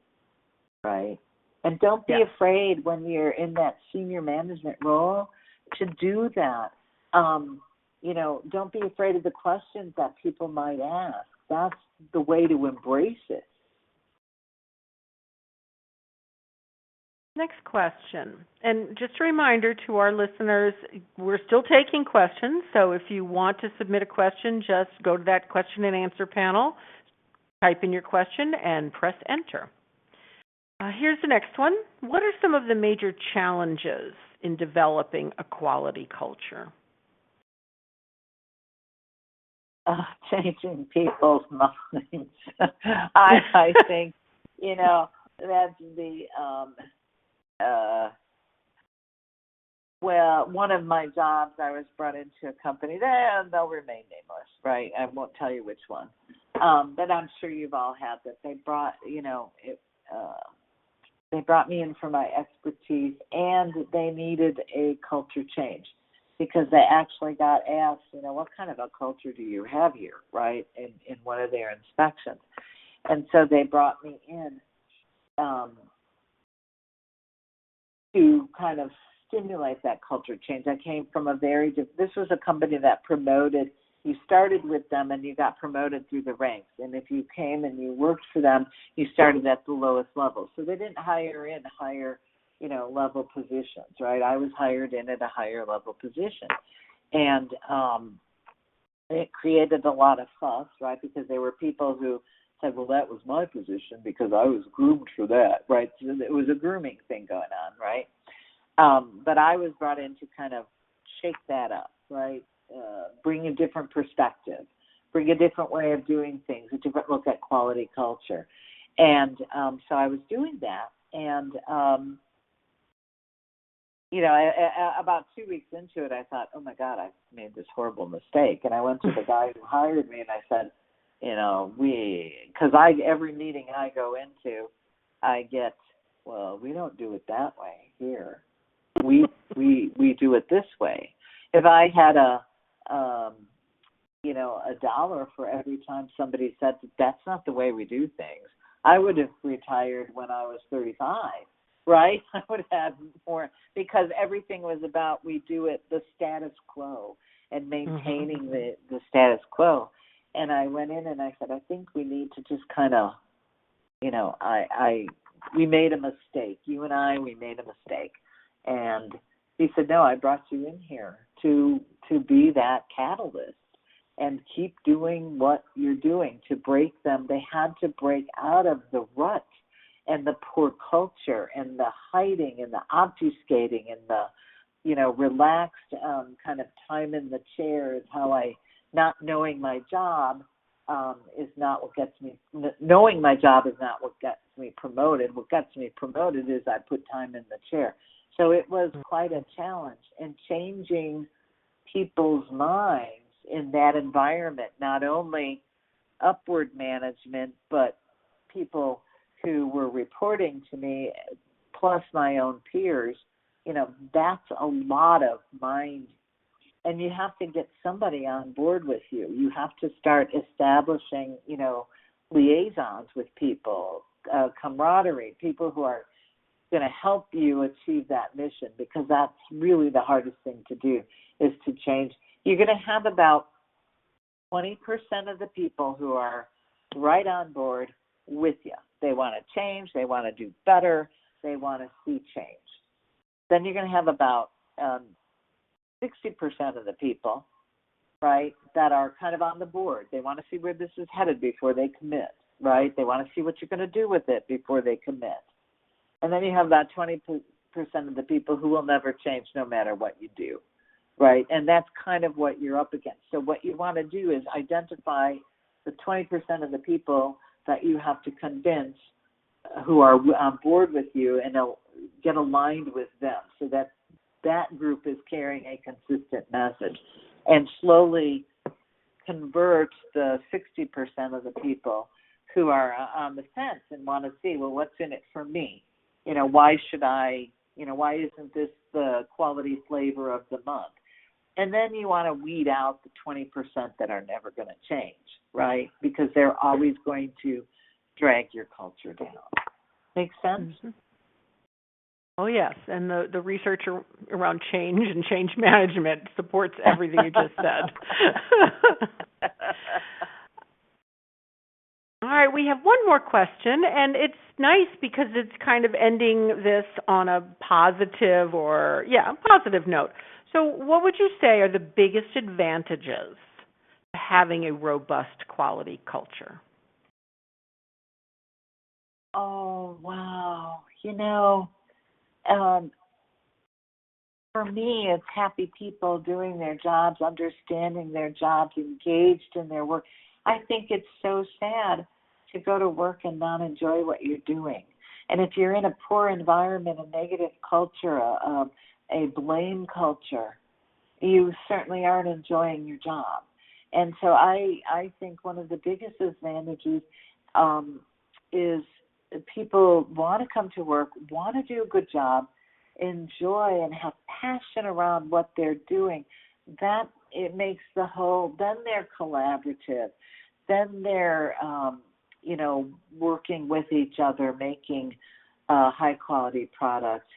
right? And don't be afraid when you're in that senior management role to do that. Don't be afraid of the questions that people might ask. That's the way to embrace it. Next question. And just a reminder to our listeners, we're still taking questions, so if you want to submit a question, just go to that question and answer panel, type in your question, and press enter. Here's the next one. What are some of the major challenges in developing a quality culture? Changing people's minds. I think, that's the, one of my jobs, I was brought into a company, they'll remain nameless, right? I won't tell you which one. But I'm sure you've all had this. They brought me in for my expertise, and they needed a culture change because they actually got asked, what kind of a culture do you have here, right, in one of their inspections. And so they brought me in to kind of stimulate that culture change. I came from this was a company that promoted, you started with them and you got promoted through the ranks. And if you came and you worked for them, you started at the lowest level. So they didn't hire in higher, level positions, right? I was hired in at a higher level position. And it created a lot of fuss, right? Because there were people who said, well, that was my position because I was groomed for that, right? So it was a grooming thing going on, right? But I was brought in to kind of shake that up, right? Bring a different perspective, bring a different way of doing things, a different look at quality culture. And so I was doing that. And, about 2 weeks into it, I thought, oh, my God, I made this horrible mistake. And I went to the guy who hired me, and I said, because every meeting I go into, I get, well, we don't do it that way here. We do it this way. If I had a dollar for every time somebody said that's not the way we do things, I would have retired when I was 35, right? I would have more because everything was about we do it the status quo and maintaining the status quo. And I went in and I said, I think we need to just kind of, we made a mistake. You and I, we made a mistake. And he said, no, I brought you in here to be that catalyst and keep doing what you're doing to break them. They had to break out of the rut and the poor culture and the hiding and the obfuscating and relaxed kind of time in the chair is how not knowing my job is not what gets me, knowing my job is not what gets me promoted. What gets me promoted is I put time in the chair. So it was quite a challenge, and changing people's minds in that environment, not only upward management, but people who were reporting to me, plus my own peers, that's a lot of mind. And you have to get somebody on board with you. You have to start establishing, liaisons with people, camaraderie, people who are going to help you achieve that mission, because that's really the hardest thing to do, is to change. You're going to have about 20% of the people who are right on board with you. They want to change. They want to do better. They want to see change. Then you're going to have about 60% of the people, right, that are kind of on the board. They want to see where this is headed before they commit, right? They want to see what you're going to do with it before they commit. And then you have about 20% of the people who will never change no matter what you do, right? And that's kind of what you're up against. So what you want to do is identify the 20% of the people that you have to convince who are on board with you, and get aligned with them so that that group is carrying a consistent message, and slowly convert the 60% of the people who are on the fence and want to see, well, what's in it for me? Why should I, why isn't this the quality flavor of the month? And then you want to weed out the 20% that are never going to change, right? Because they're always going to drag your culture down. Make sense? Mm-hmm. Oh, yes. And the research around change and change management supports everything you just said. All right, we have one more question, and it's nice because it's kind of ending this on a positive note. So what would you say are the biggest advantages to having a robust quality culture? Oh, wow. For me, it's happy people doing their jobs, understanding their jobs, engaged in their work. I think it's so sad to go to work and not enjoy what you're doing. And if you're in a poor environment, a negative culture, a blame culture, you certainly aren't enjoying your job. And so I think one of the biggest advantages is people want to come to work, want to do a good job, enjoy and have passion around what they're doing. That it makes the whole, then they're collaborative, then they're, working with each other, making high quality products,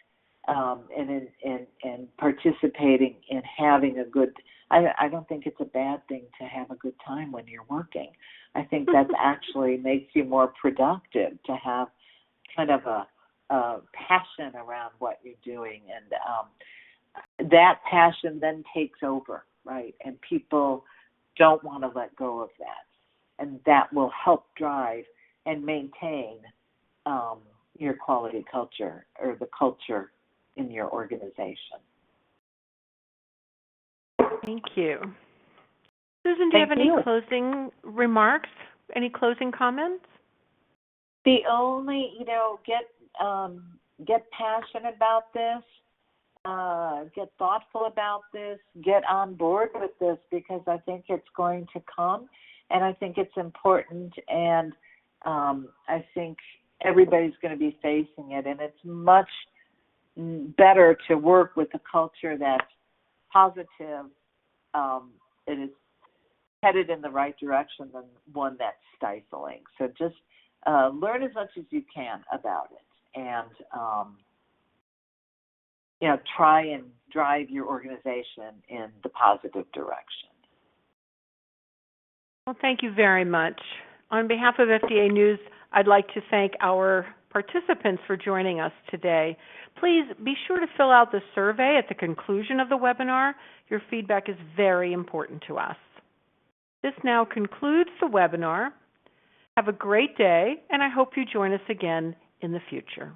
and participating in having a good, I don't think it's a bad thing to have a good time when you're working. I think that actually makes you more productive, to have kind of a passion around what you're doing. And that passion then takes over, right? And people don't want to let go of that. And that will help drive and maintain your quality culture, or the culture in your organization. Thank you. Susan, do you have any closing remarks? Any closing comments? The only, get passionate about this, get thoughtful about this, get on board with this, because I think it's going to come, and I think it's important, and I think everybody's going to be facing it, and it's much better to work with a culture that's positive, it is headed in the right direction, than one that's stifling. So just learn as much as you can about it, and try and drive your organization in the positive direction. Well, thank you very much. On behalf of FDA News, I'd like to thank our participants for joining us today. Please be sure to fill out the survey at the conclusion of the webinar. Your feedback is very important to us. This now concludes the webinar. Have a great day, and I hope you join us again in the future.